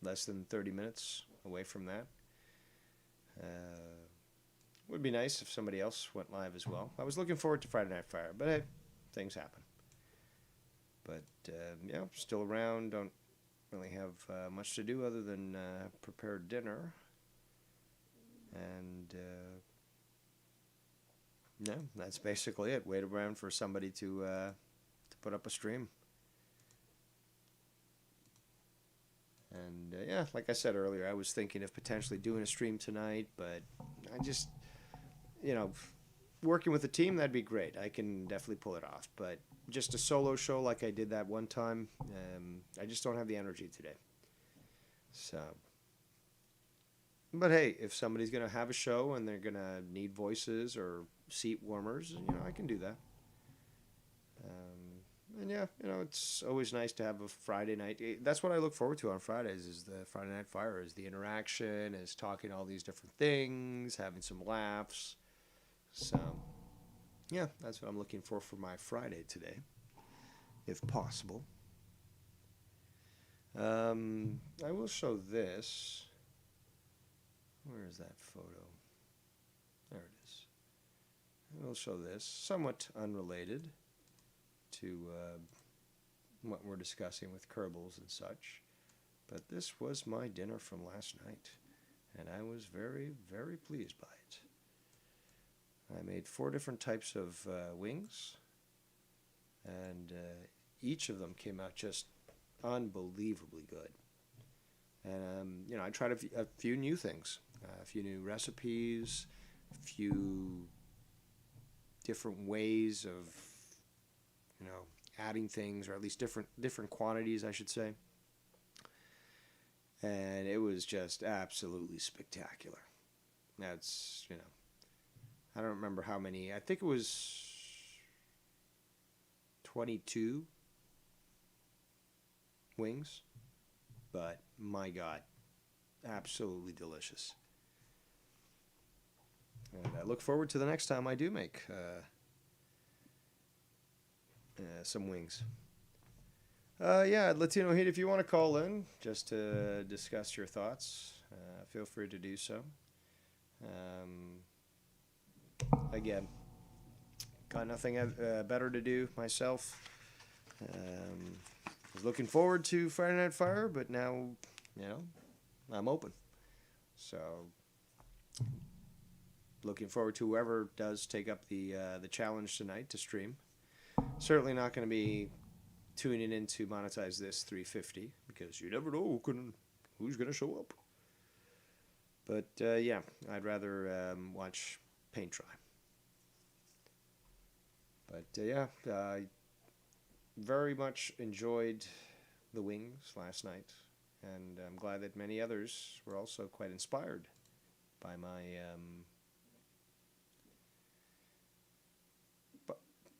less than 30 minutes away from that. Would be nice if somebody else went live as well. I was looking forward to Friday Night Fire, but hey, things happen. But yeah, still around. Don't really have much to do other than prepare dinner. And yeah, that's basically it. Wait around for somebody to put up a stream. And yeah, like I said earlier, I was thinking of potentially doing a stream tonight, but I just, you know, working with a team, that'd be great. I can definitely pull it off. But just a solo show like I did that one time, I just don't have the energy today. So, but hey, if somebody's going to have a show and they're going to need voices or seat warmers, you know, I can do that. And yeah, you know, it's always nice to have a Friday night. That's what I look forward to on Fridays is the Friday Night Fire, is the interaction, is talking all these different things, having some laughs. So, yeah, that's what I'm looking for my Friday today, if possible. I will show this. Where is that photo? There it is. I will show this, somewhat unrelated to what we're discussing with Kerbals and such. But this was my dinner from last night, and I was very, very pleased by it. I made 4 different types of wings, and each of them came out just unbelievably good. And, you know, I tried a few new things, a few new recipes, a few different ways of, you know, adding things, or at least different quantities, I should say. And it was just absolutely spectacular. That's, you know, I don't remember how many. I think it was 22 wings. But my God, absolutely delicious. And I look forward to the next time I do make some wings. Yeah, Latino Heat, if you want to call in just to discuss your thoughts, feel free to do so. Again, got nothing better to do myself. Was looking forward to Friday Night Fire, but now, I'm open. So, looking forward to whoever does take up the challenge tonight to stream. Certainly not going to be tuning in to monetize this 350 because you never know who's going to show up. But yeah, I'd rather watch paint dry. But yeah, very much enjoyed the wings last night, and I'm glad that many others were also quite inspired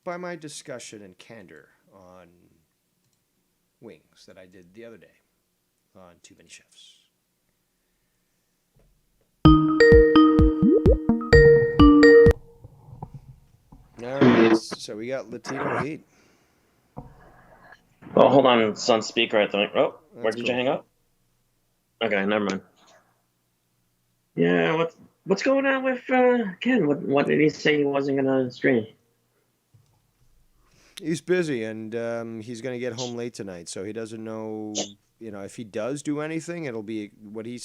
by my discussion and candor on wings that I did the other day on Too Many Chefs. All right, so we got Latino Heat. Oh, hold on. It's on speaker, I think. Oh, where did cool. you hang up? Okay, never mind. Yeah, what's going on with Ken? What did he say he wasn't gonna stream? He's busy, and he's going to get home late tonight, so he doesn't know. If he does do anything, it'll be what he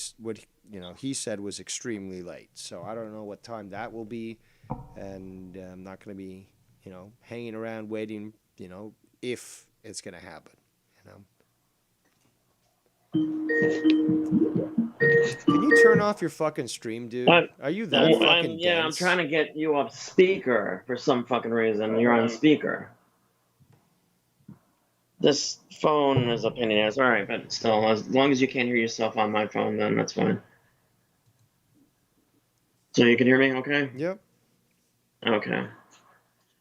said was extremely late. So I don't know what time that will be, and I'm not going to be hanging around waiting. If it's going to happen. Can you turn off your fucking stream, dude? Are you that fucking dense? I'm trying to get you off speaker for some fucking reason. You're on speaker. This phone is a pain in the ass. All right, but still, as long as you can't hear yourself on my phone, then that's fine. So you can hear me okay? Yep. Okay.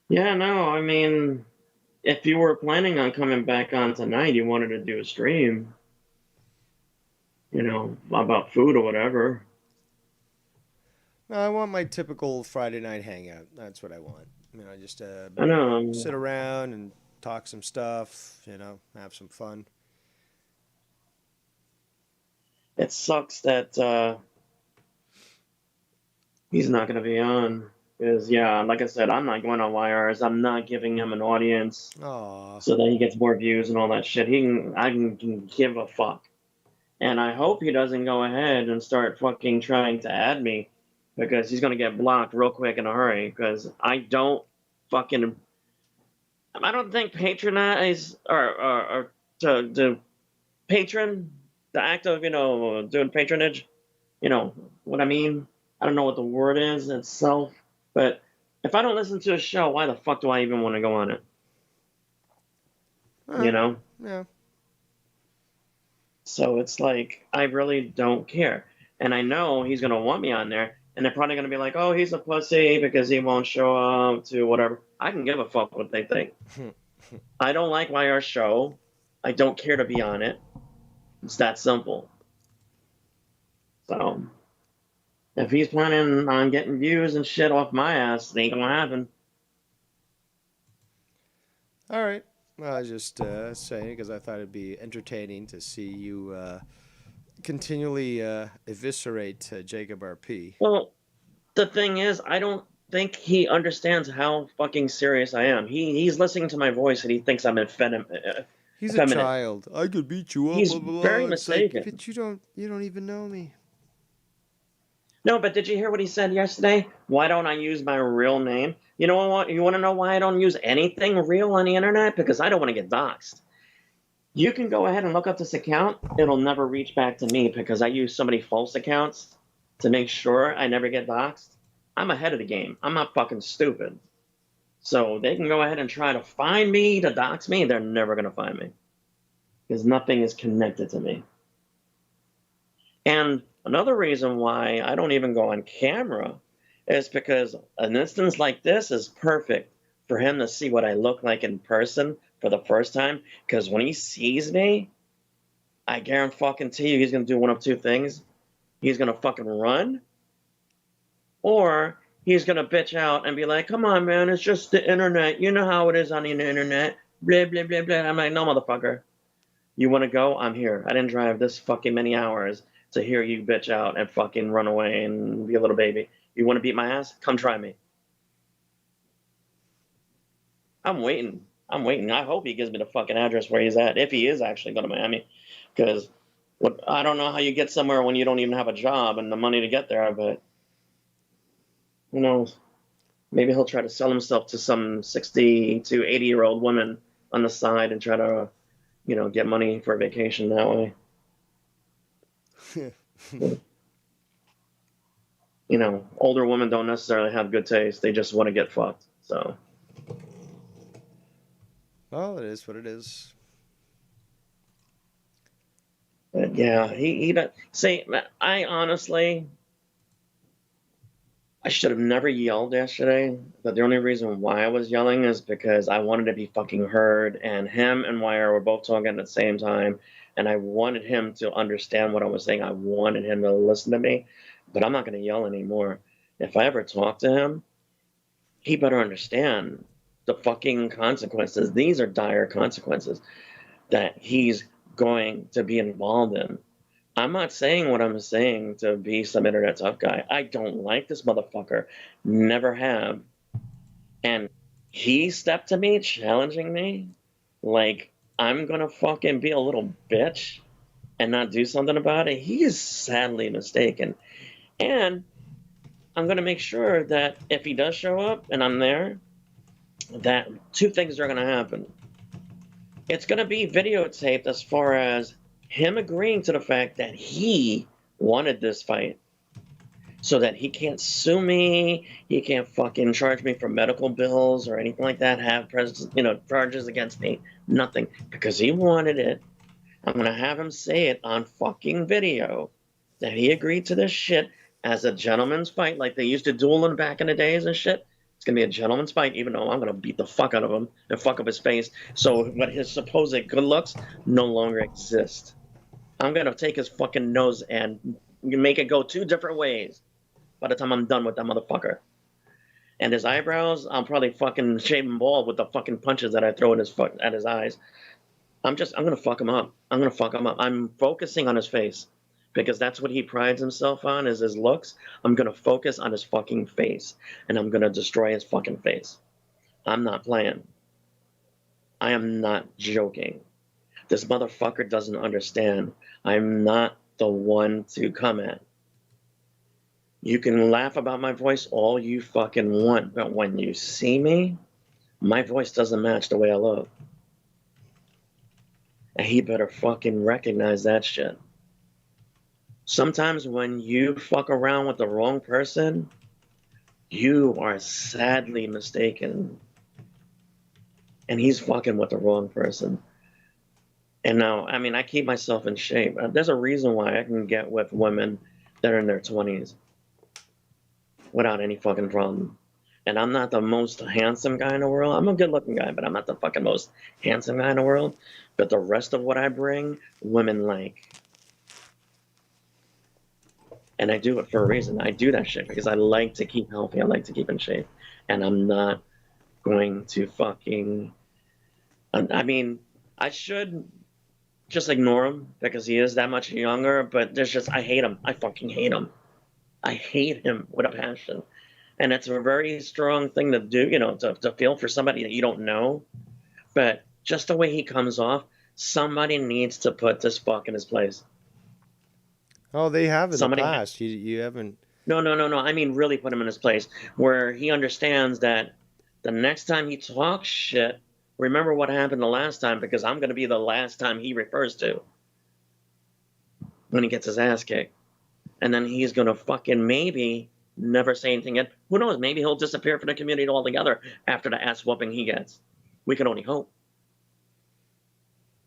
Yeah, no, I mean, if you were planning on coming back on tonight, you wanted to do a stream, about food or whatever. No, I want my typical Friday night hangout. That's what I want. Just I know. sit around and talk some stuff, have some fun. It sucks that he's not going to be on. Because, yeah, like I said, I'm not going on YRs. I'm not giving him an audience. Aww. So that he gets more views and all that shit. I can give a fuck. And I hope he doesn't go ahead and start fucking trying to add me. Because he's going to get blocked real quick in a hurry. Because I don't think patronize or to patron, the act of, doing patronage, what I mean? I don't know what the word is itself, but if I don't listen to a show, why the fuck do I even want to go on it? Yeah. So it's like, I really don't care. And I know he's going to want me on there, and they're probably going to be like, oh, he's a pussy because he won't show up to whatever. I can give a fuck what they think. I don't like YR show. I don't care to be on it. It's that simple. So, if he's planning on getting views and shit off my ass, it ain't gonna happen. All right. Well, I was just saying because I thought it'd be entertaining to see you continually eviscerate Jacob RP. Well, the thing is, I don't think he understands how fucking serious I am. He's listening to my voice and he thinks I'm effeminate. He's a child. I could beat you up. He's blah, blah, blah. very mistaken. Like, but you don't even know me. No, but did you hear what he said yesterday? Why don't I use my real name? You know what? You want to know why I don't use anything real on the internet? Because I don't want to get doxxed. You can go ahead and look up this account. It'll never reach back to me because I use so many false accounts to make sure I never get doxxed. I'm ahead of the game. I'm not fucking stupid. So they can go ahead and try to find me, to dox me. They're never going to find me because nothing is connected to me. And another reason why I don't even go on camera is because an instance like this is perfect for him to see what I look like in person for the first time. Because when he sees me, I guarantee you he's going to do one of two things. He's going to fucking run, or he's going to bitch out and be like, come on, man, it's just the internet. You know how it is on the internet. Blah, blah, blah, blah. I'm like, no, motherfucker. You want to go? I'm here. I didn't drive this fucking many hours to hear you bitch out and fucking run away and be a little baby. You want to beat my ass? Come try me. I'm waiting. I'm waiting. I hope he gives me the fucking address where he's at, if he is actually going to Miami. Because I don't know how you get somewhere when you don't even have a job and the money to get there, but who knows? Maybe he'll try to sell himself to some 60 to 80-year-old woman on the side and try to, get money for a vacation that way. Older women don't necessarily have good taste. They just want to get fucked. So, Well, it is what it is. but yeah, he see, I honestly, I should have never yelled yesterday, but the only reason why I was yelling is because I wanted to be fucking heard, and him and Wire were both talking at the same time, and I wanted him to understand what I was saying. I wanted him to listen to me, but I'm not going to yell anymore. If I ever talk to him, he better understand the fucking consequences. These are dire consequences that he's going to be involved in. I'm not saying what I'm saying to be some internet tough guy. I don't like this motherfucker. Never have. And he stepped to me, challenging me, like I'm gonna fucking be a little bitch and not do something about it. He is sadly mistaken. And I'm gonna make sure that if he does show up and I'm there, that two things are gonna happen. It's gonna be videotaped as far as him agreeing to the fact that he wanted this fight so that he can't sue me, he can't fucking charge me for medical bills or anything like that, have charges against me, nothing, because he wanted it. I'm gonna have him say it on fucking video that he agreed to this shit as a gentleman's fight, like they used to dueling back in the days and shit. It's gonna be a gentleman's fight, even though I'm gonna beat the fuck out of him and fuck up his face, so what his supposed good looks no longer exist. I'm gonna take his fucking nose and make it go two different ways by the time I'm done with that motherfucker. And his eyebrows, I'll probably fucking shave him bald with the fucking punches that I throw at his eyes. I'm gonna fuck him up. I'm gonna fuck him up. I'm focusing on his face because that's what he prides himself on, is his looks. I'm gonna focus on his fucking face and I'm gonna destroy his fucking face. I'm not playing. I am not joking. This motherfucker doesn't understand. I'm not the one to come at. You can laugh about my voice all you fucking want, but when you see me, my voice doesn't match the way I look. And he better fucking recognize that shit. Sometimes when you fuck around with the wrong person, you are sadly mistaken. And he's fucking with the wrong person. And now, I mean, I keep myself in shape. There's a reason why I can get with women that are in their 20s without any fucking problem. And I'm not the most handsome guy in the world. I'm a good looking guy, but I'm not the fucking most handsome guy in the world. But the rest of what I bring, women like. And I do it for a reason. I do that shit because I like to keep healthy. I like to keep in shape. And I'm not going to fucking. I mean, I should just ignore him because he is that much younger, but I hate him. I fucking hate him. I hate him with a passion. And it's a very strong thing to do, to feel for somebody that you don't know. But just the way he comes off, somebody needs to put this fuck in his place. Oh, they have in the Somebody, past. You haven't. no, no, no, no. I mean, really put him in his place where he understands that the next time he talks shit, remember what happened the last time, because I'm going to be the last time he refers to when he gets his ass kicked. And then he's going to fucking maybe never say anything again. Who knows? Maybe he'll disappear from the community altogether after the ass whooping he gets. We can only hope.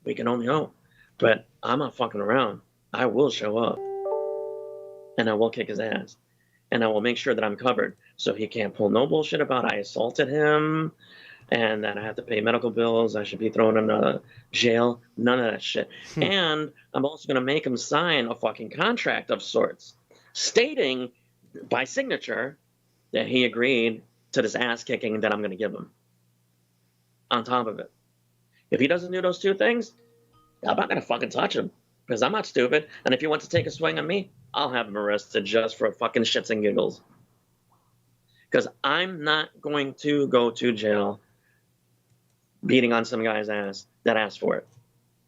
We can only hope. But I'm not fucking around. I will show up. And I will kick his ass. And I will make sure that I'm covered. So he can't pull no bullshit about I assaulted him and that I have to pay medical bills. I should be thrown in jail. None of that shit. And I'm also going to make him sign a fucking contract of sorts stating by signature that he agreed to this ass kicking that I'm going to give him. On top of it. If he doesn't do those two things, I'm not going to fucking touch him because I'm not stupid. And if he wants to take a swing on me, I'll have him arrested just for fucking shits and giggles. Because I'm not going to go to jail beating on some guy's ass that asked for it.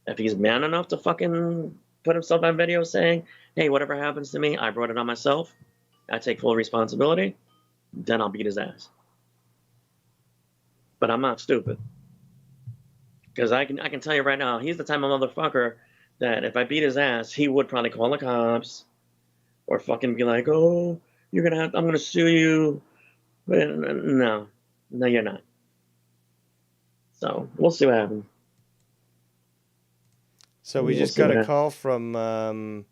If he's man enough to fucking put himself on video saying, hey, whatever happens to me, I brought it on myself, I take full responsibility, then I'll beat his ass. But I'm not stupid. Because I can tell you right now, he's the type of motherfucker that if I beat his ass, he would probably call the cops or fucking be like, oh, I'm gonna sue you. But no, you're not. So we'll see what happens. So we just got a call from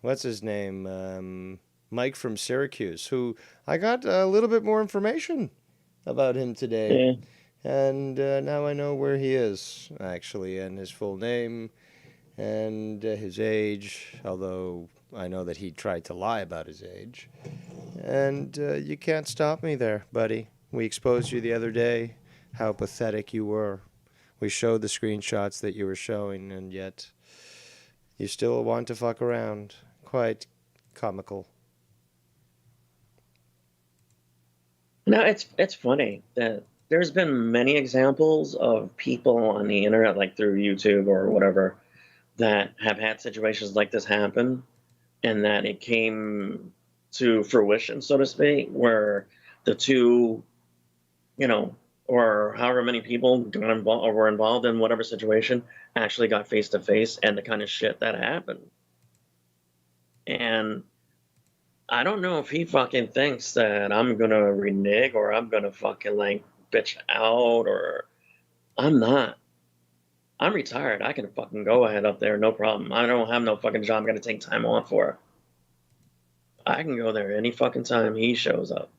what's his name? Mike from Syracuse, who I got a little bit more information about him today. Yeah. And now I know where he is, actually, and his full name and his age, although I know that he tried to lie about his age. And you can't stop me there, buddy. We exposed you the other day, how pathetic you were. We showed the screenshots that you were showing, and yet you still want to fuck around. Quite comical. No, it's funny that there's been many examples of people on the internet, like through YouTube or whatever, that have had situations like this happen, and that it came to fruition, so to speak, where the two, or however many people got involved or were involved in whatever situation actually got face to face, and the kind of shit that happened. And I don't know if he fucking thinks that I'm gonna renege or I'm gonna fucking like bitch out, or I'm not. I'm retired. I can fucking go ahead up there, no problem. I don't have no fucking job I'm gonna take time off for. I can go there any fucking time he shows up.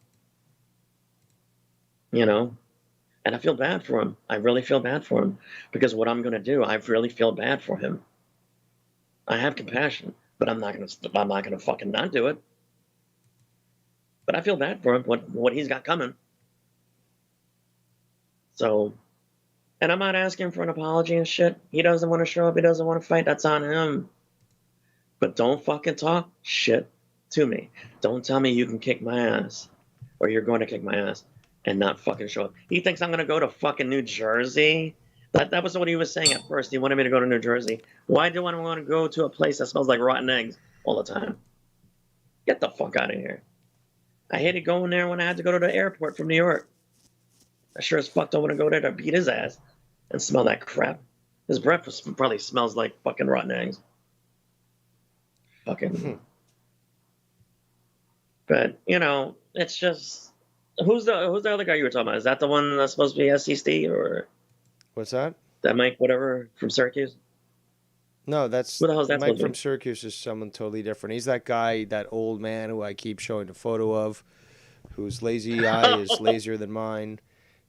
And I feel bad for him. I really feel bad for him, because what I'm gonna do, I really feel bad for him. I have compassion, but I'm not gonna fucking not do it. But I feel bad for him, what he's got coming. So, and I'm not asking for an apology and shit. He doesn't want to show up. He doesn't want to fight. That's on him. But don't fucking talk shit to me. Don't tell me you can kick my ass, or you're going to kick my ass, and not fucking show up. He thinks I'm going to go to fucking New Jersey. That was what he was saying at first. He wanted me to go to New Jersey. Why do I want to go to a place that smells like rotten eggs all the time? Get the fuck out of here. I hated going there when I had to go to the airport from New York. I sure as fuck don't want to go there to beat his ass and smell that crap. His breath probably smells like fucking rotten eggs. Fucking. But it's just, who's the other guy you were talking about? Is that the one that's supposed to be SCST, or what's that? That Mike whatever from Syracuse? No, that's who the hell's that Mike from Syracuse is someone totally different. He's that guy, that old man who I keep showing a photo of, whose lazy eye is lazier than mine,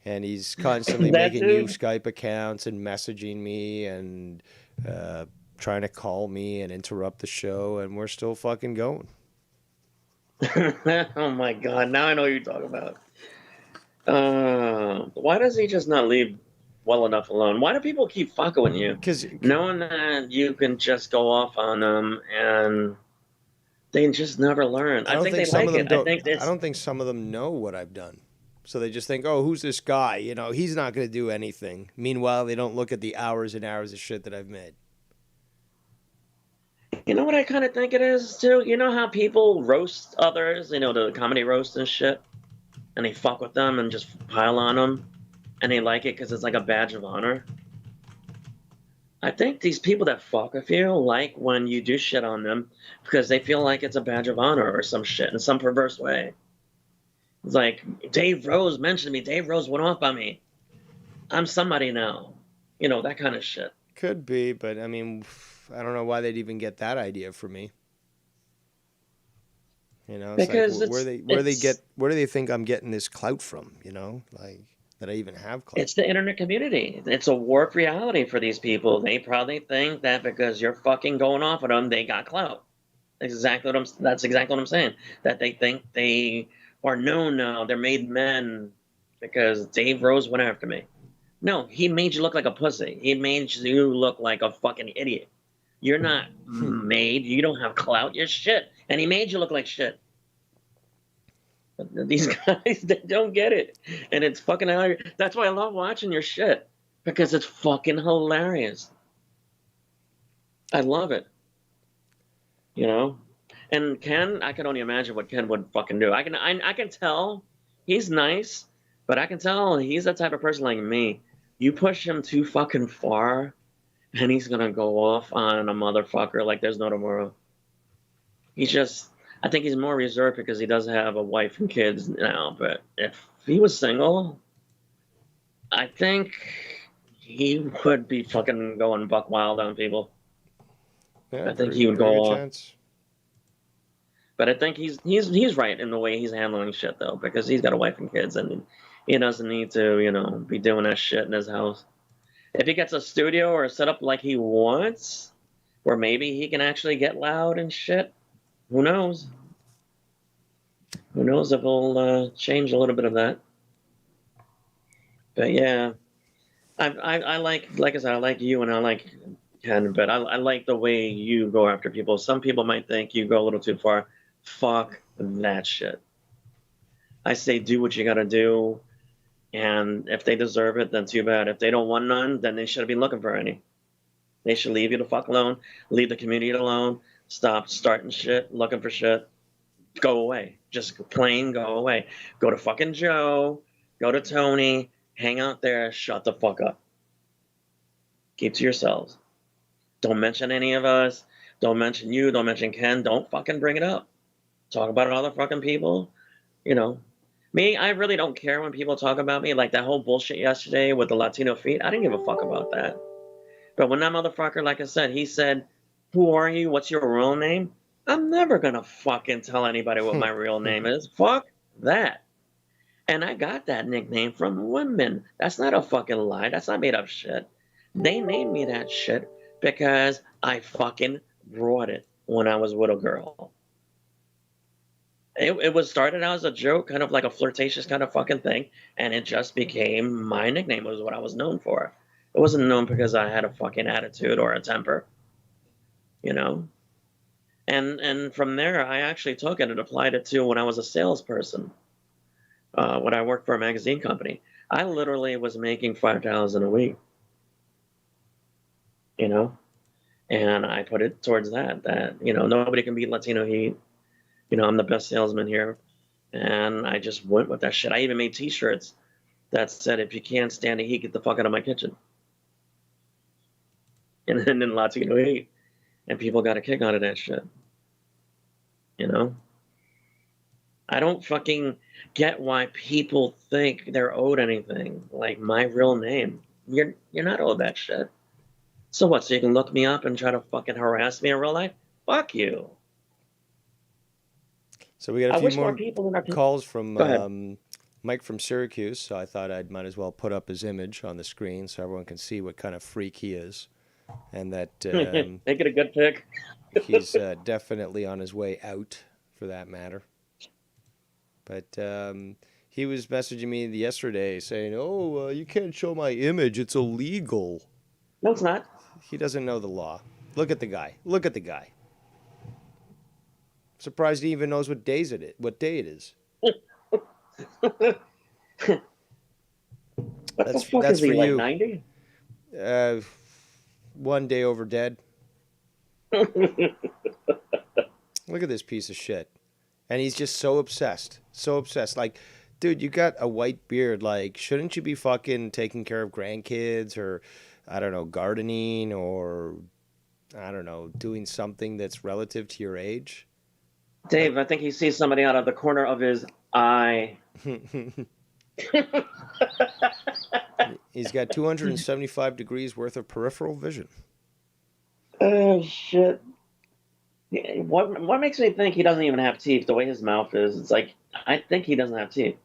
and he's constantly making new Skype accounts and messaging me and trying to call me and interrupt the show, and we're still fucking going. Oh my god! Now I know what you're talking about. Why does he just not leave well enough alone? Why do people keep fucking with you? Because knowing that you can just go off on them and they just never learn. I think they like it. I don't think some of them know what I've done. So they just think, oh, who's this guy? He's not going to do anything. Meanwhile, they don't look at the hours and hours of shit that I've made. You know what I kind of think it is, too? You know how people roast others, the comedy roast and shit? And they fuck with them and just pile on them? And they like it because it's like a badge of honor? I think these people that fuck with you like when you do shit on them because they feel like it's a badge of honor or some shit in some perverse way. It's like, Dave Rose mentioned me. Dave Rose went off on me. I'm somebody now. That kind of shit. Could be, but I mean, I don't know why they'd even get that idea from me. It's because like, where do they think I'm getting this clout from? Like that I even have clout. It's the internet community. It's a warped reality for these people. They probably think that because you're fucking going off at them, they got clout. That's exactly what I'm saying. That they think they are known now. They're made men because Dave Rose went after me. No, he made you look like a pussy. He made you look like a fucking idiot. You're not made. You don't have clout. You're shit. And he made you look like shit. But these guys, they don't get it. And it's fucking hilarious. That's why I love watching your shit. because it's fucking hilarious. I love it, you know? And Ken, I can only imagine what Ken would fucking do. I can tell he's nice, but I can tell he's the type of person like me. You push him too fucking far, and he's gonna go off on a motherfucker like there's no tomorrow. He's just, I think he's more reserved because he does have a wife and kids now. But if he was single, I think he would be fucking going buck wild on people. Yeah, I think very he would very go good off. chance. But I think he's right in the way he's handling shit though, because he's got a wife and kids, and he doesn't need to, be doing that shit in his house. If he gets a studio or a setup like he wants, where maybe he can actually get loud and shit, who knows? Who knows if he'll change a little bit of that? But yeah, I like I said, I like you and I like Ken, but I like the way you go after people. Some people might think you go a little too far. Fuck that shit. I say do what you gotta do, and if they deserve it, then too bad. If they don't want none, then they shouldn't be looking for any. They should leave you the fuck alone, leave the community alone, stop starting shit, looking for shit, go away. Just plain go away. Go to fucking Joe, go to Tony, hang out there, shut the fuck up. Keep to yourselves. Don't mention any of us. Don't mention you. Don't mention Ken. Don't fucking bring it up. Talk about other fucking people. You know, me, I really don't care when people talk about me. Like that whole bullshit yesterday with the Latino feet. I didn't give a fuck about that. But when that motherfucker, like I said, he said, "Who are you? What's your real name?" I'm never gonna fucking tell anybody what my real name is. Fuck that. And I got that nickname from women. That's not a fucking lie. That's not made up shit. They named me that shit because I fucking brought it when I was a little girl. It was started out as a joke, kind of like a flirtatious kind of fucking thing, and it just became my nickname. It was what I was known for. It wasn't known because I had a fucking attitude or a temper, you know? And from there, I actually took it and applied it to when I was a salesperson, when I worked for a magazine company. I literally was making 5,000 a week, you know? And I put it towards that, nobody can beat Latino heat. I'm the best salesman here. And I just went with that shit. I even made t-shirts that said, if you can't stand the heat, get the fuck out of my kitchen. And then Latino heat. And people got a kick out of that shit. You know? I don't fucking get why people think they're owed anything. Like my real name. You're not owed that shit. So what? So you can look me up and try to fucking harass me in real life? Fuck you. So we got a I few wish more more people in our calls Go ahead. from Mike from Syracuse, so I thought I might as well put up his image on the screen so everyone can see what kind of freak he is, and that Make it a good pick. he's definitely on his way out, for that matter. But he was messaging me yesterday saying, "Oh, you can't show my image; it's illegal." No, it's not. He doesn't know the law. Look at the guy. Look at the guy. Surprised he even knows what days it is. What day it is. What the fuck That's is for he, like you. 90? Uh, one day over dead. Look at this piece of shit. And he's just so obsessed. So obsessed. Like, dude, you got a white beard. Like, shouldn't you be fucking taking care of grandkids or, I don't know, gardening or, I don't know, doing something that's relative to your age? Dave, I think he sees somebody out of the corner of his eye. He's got 275 degrees worth of peripheral vision. Oh shit! What makes me think he doesn't even have teeth? The way his mouth is, it's like I think he doesn't have teeth.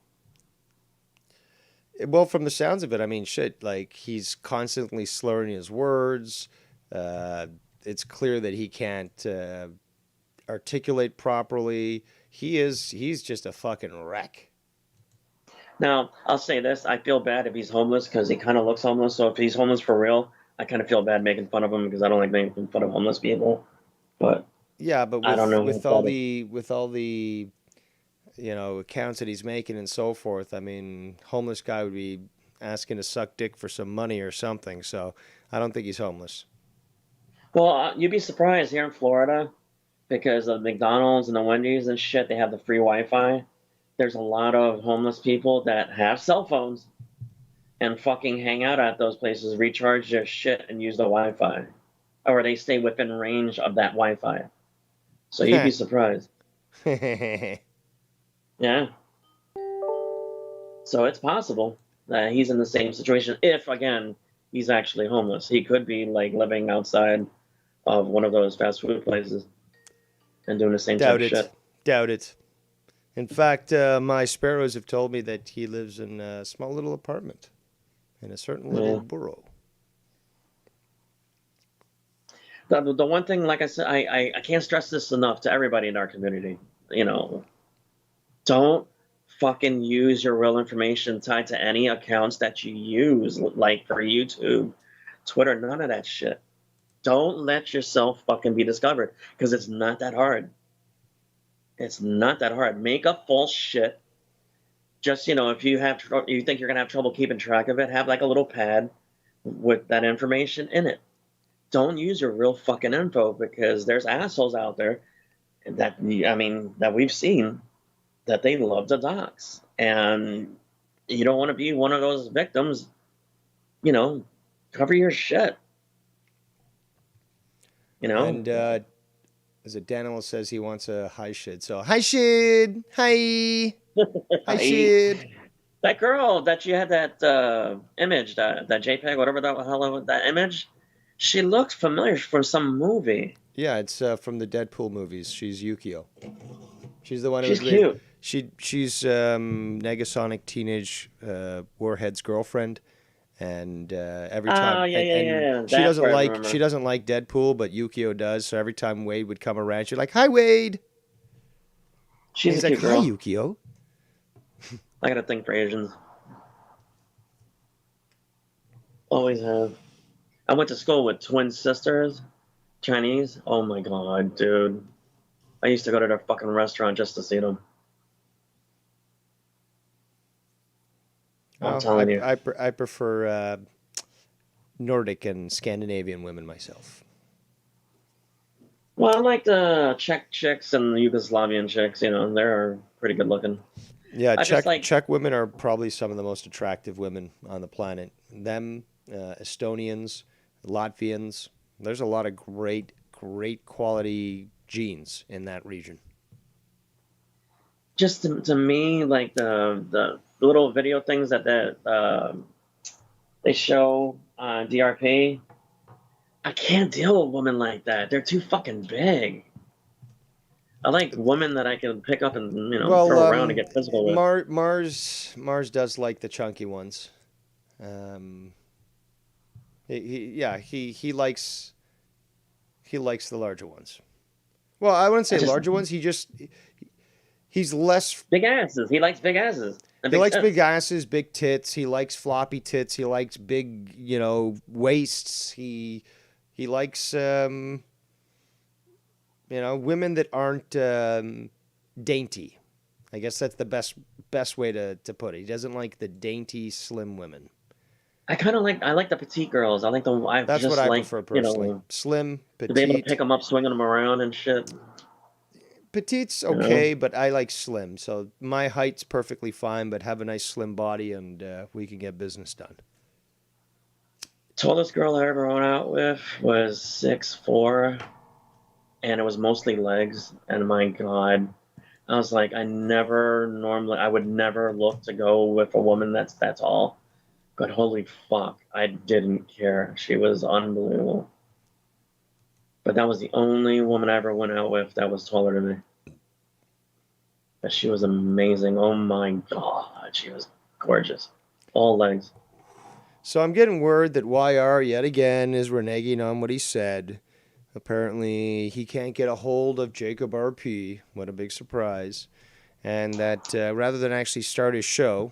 Well, from the sounds of it, I mean, shit, like he's constantly slurring his words. Uh, it's clear that he can't articulate properly. He's just a fucking wreck. Now, I'll say this: I feel bad if he's homeless because he kind of looks homeless. So if he's homeless for real, I kind of feel bad making fun of him because I don't like making fun of homeless people. But Yeah, but I don't with know with if all that is. the with all the accounts that he's making and so forth, I mean, homeless guy would be asking to suck dick for some money or something. So I don't think he's homeless. Well, you'd be surprised here in Florida because of McDonald's and the Wendy's and shit. They have the free Wi-Fi. There's a lot of homeless people that have cell phones and fucking hang out at those places, recharge their shit, and use the Wi-Fi, or they stay within range of that Wi-Fi. So you'd be surprised. Yeah. So it's possible that he's in the same situation. If again he's actually homeless, he could be like living outside of one of those fast food places and doing the same type Doubt of it. shit. Doubt it. In fact, my sparrows have told me that he lives in a small little apartment in a certain little borough. The one thing, like I said, I can't stress this enough to everybody in our community. You know, don't fucking use your real information tied to any accounts that you use, like for YouTube, Twitter, none of that shit. Don't let yourself fucking be discovered because it's not that hard. It's not that hard. Make up false shit. Just, you know, if you have you think you're gonna have trouble keeping track of it, have like a little pad with that information in it. Don't use your real fucking info because there's assholes out there that that we've seen that they love to dox, and you don't want to be one of those victims. You know, cover your shit. You know. And as it Daniel says, he wants a hi shid. So hi shid, hi, hi shid. That girl that you had that image, that JPEG, whatever the hell that image, she looks familiar from some movie. Yeah, it's from the Deadpool movies. She's Yukio. She's the one who's cute. She's Negasonic teenage Warhead's girlfriend, and every time she doesn't like Deadpool, but Yukio does. So every time Wade would come around, she's like, "Hi, Wade." She's a cute girl. Hi, Yukio. I got a thing for Asians. Always have. I went to school with twin sisters, Chinese. Oh my god, dude. I used to go to their fucking restaurant just to see them. I'm telling you. I prefer Nordic and Scandinavian women myself. Well, I like the Czech chicks and the Yugoslavian chicks. You know, they're pretty good looking. Yeah, Czech women are probably some of the most attractive women on the planet. Them, Estonians, Latvians. There's a lot of great quality genes in that region. Just to me, like the little video things that they show on DRP, I can't deal with women like that. They're too fucking big. I like women that I can pick up and throw around and get physical with. Mars does like the chunky ones. He likes the larger ones. Well, I wouldn't say larger ones. He's less big asses. He likes big asses. He likes big asses, big tits. He likes floppy tits. He likes big, waists. He likes women that aren't dainty. I guess that's the best way to put it. He doesn't like the dainty, slim women. I like the petite girls. I like them. That's what I prefer personally. Slim, petite. To be able to pick them up, swinging them around and shit. Petite's okay, but I like slim. So my height's perfectly fine, but have a nice slim body and we can get business done. Tallest girl I ever went out with was 6'4", and it was mostly legs. And my God, I was like, I would never look to go with a woman that's that tall. But holy fuck, I didn't care. She was unbelievable. But that was the only woman I ever went out with that was taller than me. But she was amazing. Oh my God, she was gorgeous. All legs. So I'm getting word that YR yet again is reneging on what he said. Apparently he can't get a hold of Jacob RP. What a big surprise. And that rather than actually start his show,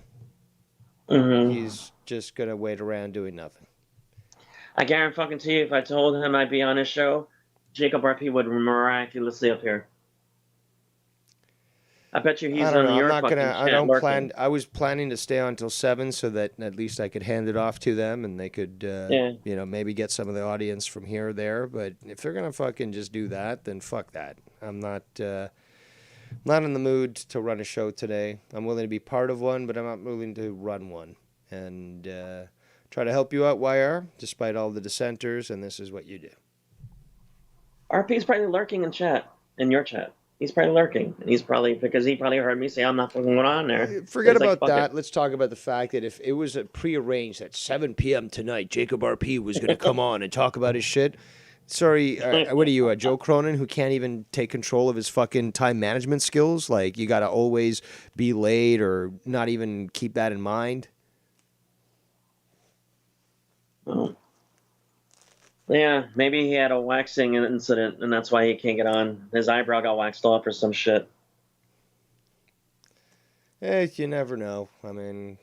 he's just going to wait around doing nothing. I guarantee you, if I told him I'd be on his show, Jacob RP would miraculously appear. I bet you I he's don't on know. I'm your not fucking gonna. I chat don't plan. lurking. I was planning to stay on until 7, so that at least I could hand it off to them, and they could, Yeah. maybe get some of the audience from here or there. But if they're gonna fucking just do that, then fuck that. I'm not in the mood to run a show today. I'm willing to be part of one, but I'm not willing to run one. And try to help you out, YR, despite all the dissenters. And this is what you do. RP's probably lurking in chat, in your chat. He's probably lurking. And he's probably, because he probably heard me say I'm not fucking going on there. So Forget he's like, about fuck that. it. Let's talk about the fact that if it was prearranged at 7 p.m. tonight, Jacob RP was going to come on and talk about his shit. Sorry, what are you, Joe Cronin, who can't even take control of his fucking time management skills? Like, you got to always be late or not even keep that in mind? Oh. Yeah, maybe he had a waxing incident, and that's why he can't get on. His eyebrow got waxed off or some shit. You never know. I mean,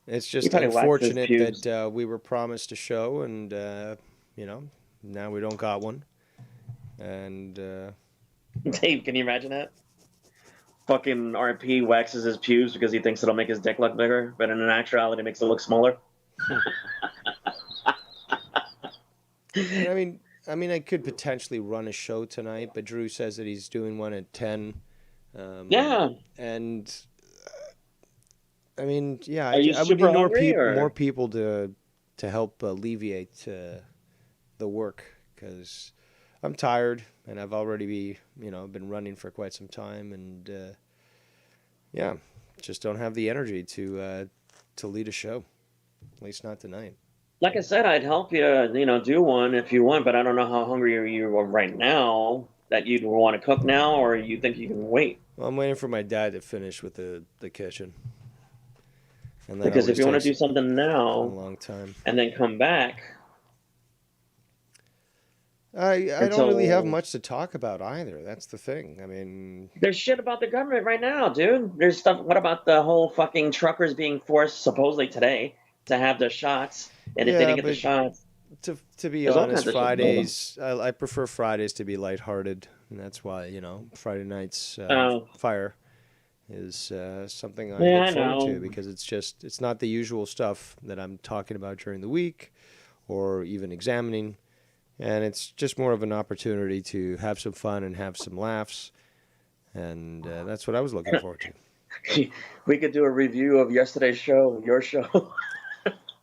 it's He just probably waxed his unfortunate pubes. that we were promised a show and, now we don't got one. And Dave, can you imagine that? Fucking RP waxes his pubes because he thinks it'll make his dick look bigger, but in actuality, it makes it look smaller. and I could potentially run a show tonight, but Drew says that he's doing one at 10. Yeah. And yeah, Are you I would super need hungry more or? people to help alleviate the work, because I'm tired and I've already been running for quite some time, and yeah, just don't have the energy to lead a show, at least not tonight. Like I said, I'd help you, do one if you want, but I don't know how hungry you are right now that you'd want to cook now, or you think you can wait. Well, I'm waiting for my dad to finish with the kitchen, and that Because if always you want to takes do something a now long time. and then come back I don't really have until much to talk about either. That's the thing. I mean, there's shit about the government right now, dude. There's stuff. What about the whole fucking truckers being forced supposedly today to have their shots, and if they yeah, didn't get the but shots, to be there's all honest, kinds of shit going on. Fridays I prefer Fridays to be lighthearted, and that's why Friday nights Oh, fire is something I yeah, look I forward to, know. because it's not the usual stuff that I'm talking about during the week or even examining, and it's just more of an opportunity to have some fun and have some laughs, and that's what I was looking forward to. We could do a review of yesterday's show, your show.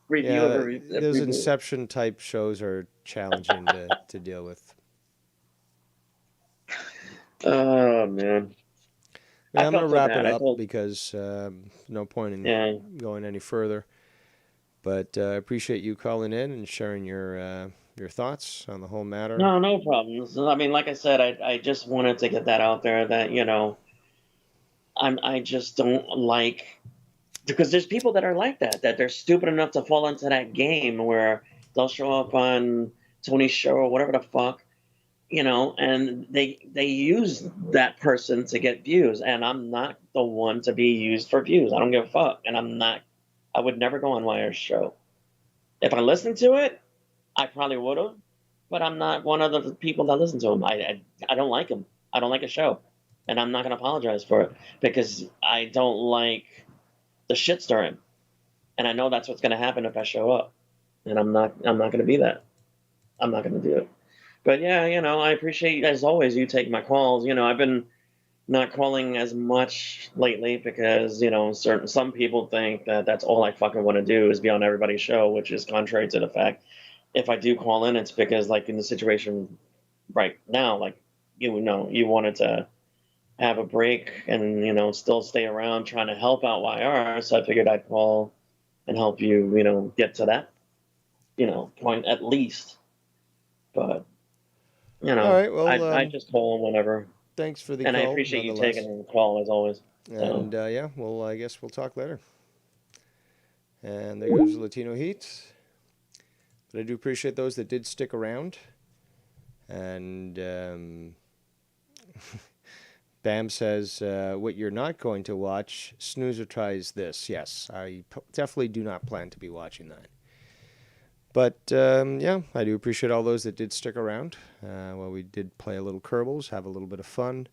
Review of a Yeah, those review. Inception type shows are challenging to deal with. Oh man, Yeah, I I'm gonna felt so wrap it bad. I up told, because no point in yeah, going any further. But I appreciate you calling in and sharing your thoughts on the whole matter. no, no problems. I mean, like I said, I just wanted to get that out there that I just don't like, because there's people that are like that, that they're stupid enough to fall into that game where they'll show up on Tony's show or whatever the fuck, and they use that person to get views, and I'm not the one to be used for views. I don't give a fuck, and I would never go on Wire's show. If I listened to it, I probably would have, but I'm not one of the people that listen to him. I don't like him. I don't like his show, and I'm not going to apologize for it because I don't like the shit stirring, and I know that's what's going to happen if I show up, and I'm not going to be that. I'm not going to do it. But yeah, I appreciate, as always, you take my calls. I've been not calling as much lately because some people think that that's all I fucking want to do is be on everybody's show, which is contrary to the fact. If I do call in, it's because, like, in the situation right now, like, you wanted to have a break and still stay around trying to help out YR, so I figured I'd call and help you get to that point at least. But All right. Well, I just call whenever. thanks for the And I call, appreciate you nonetheless. taking the call as always. So, And yeah, well, I guess we'll talk later. And there goes Latino Heat. But I do appreciate those that did stick around. And Bam says, what you're not going to watch, Snoozer tries this. Yes, I definitely do not plan to be watching that. But yeah, I do appreciate all those that did stick around while we did play a little Kerbals, have a little bit of fun.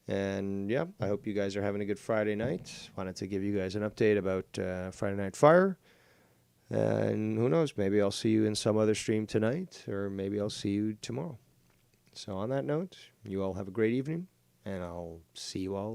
And yeah, I hope you guys are having a good Friday night. Wanted to give you guys an update about Friday Night Fire. And who knows, maybe I'll see you in some other stream tonight, or maybe I'll see you tomorrow. So on that note, you all have a great evening, and I'll see you all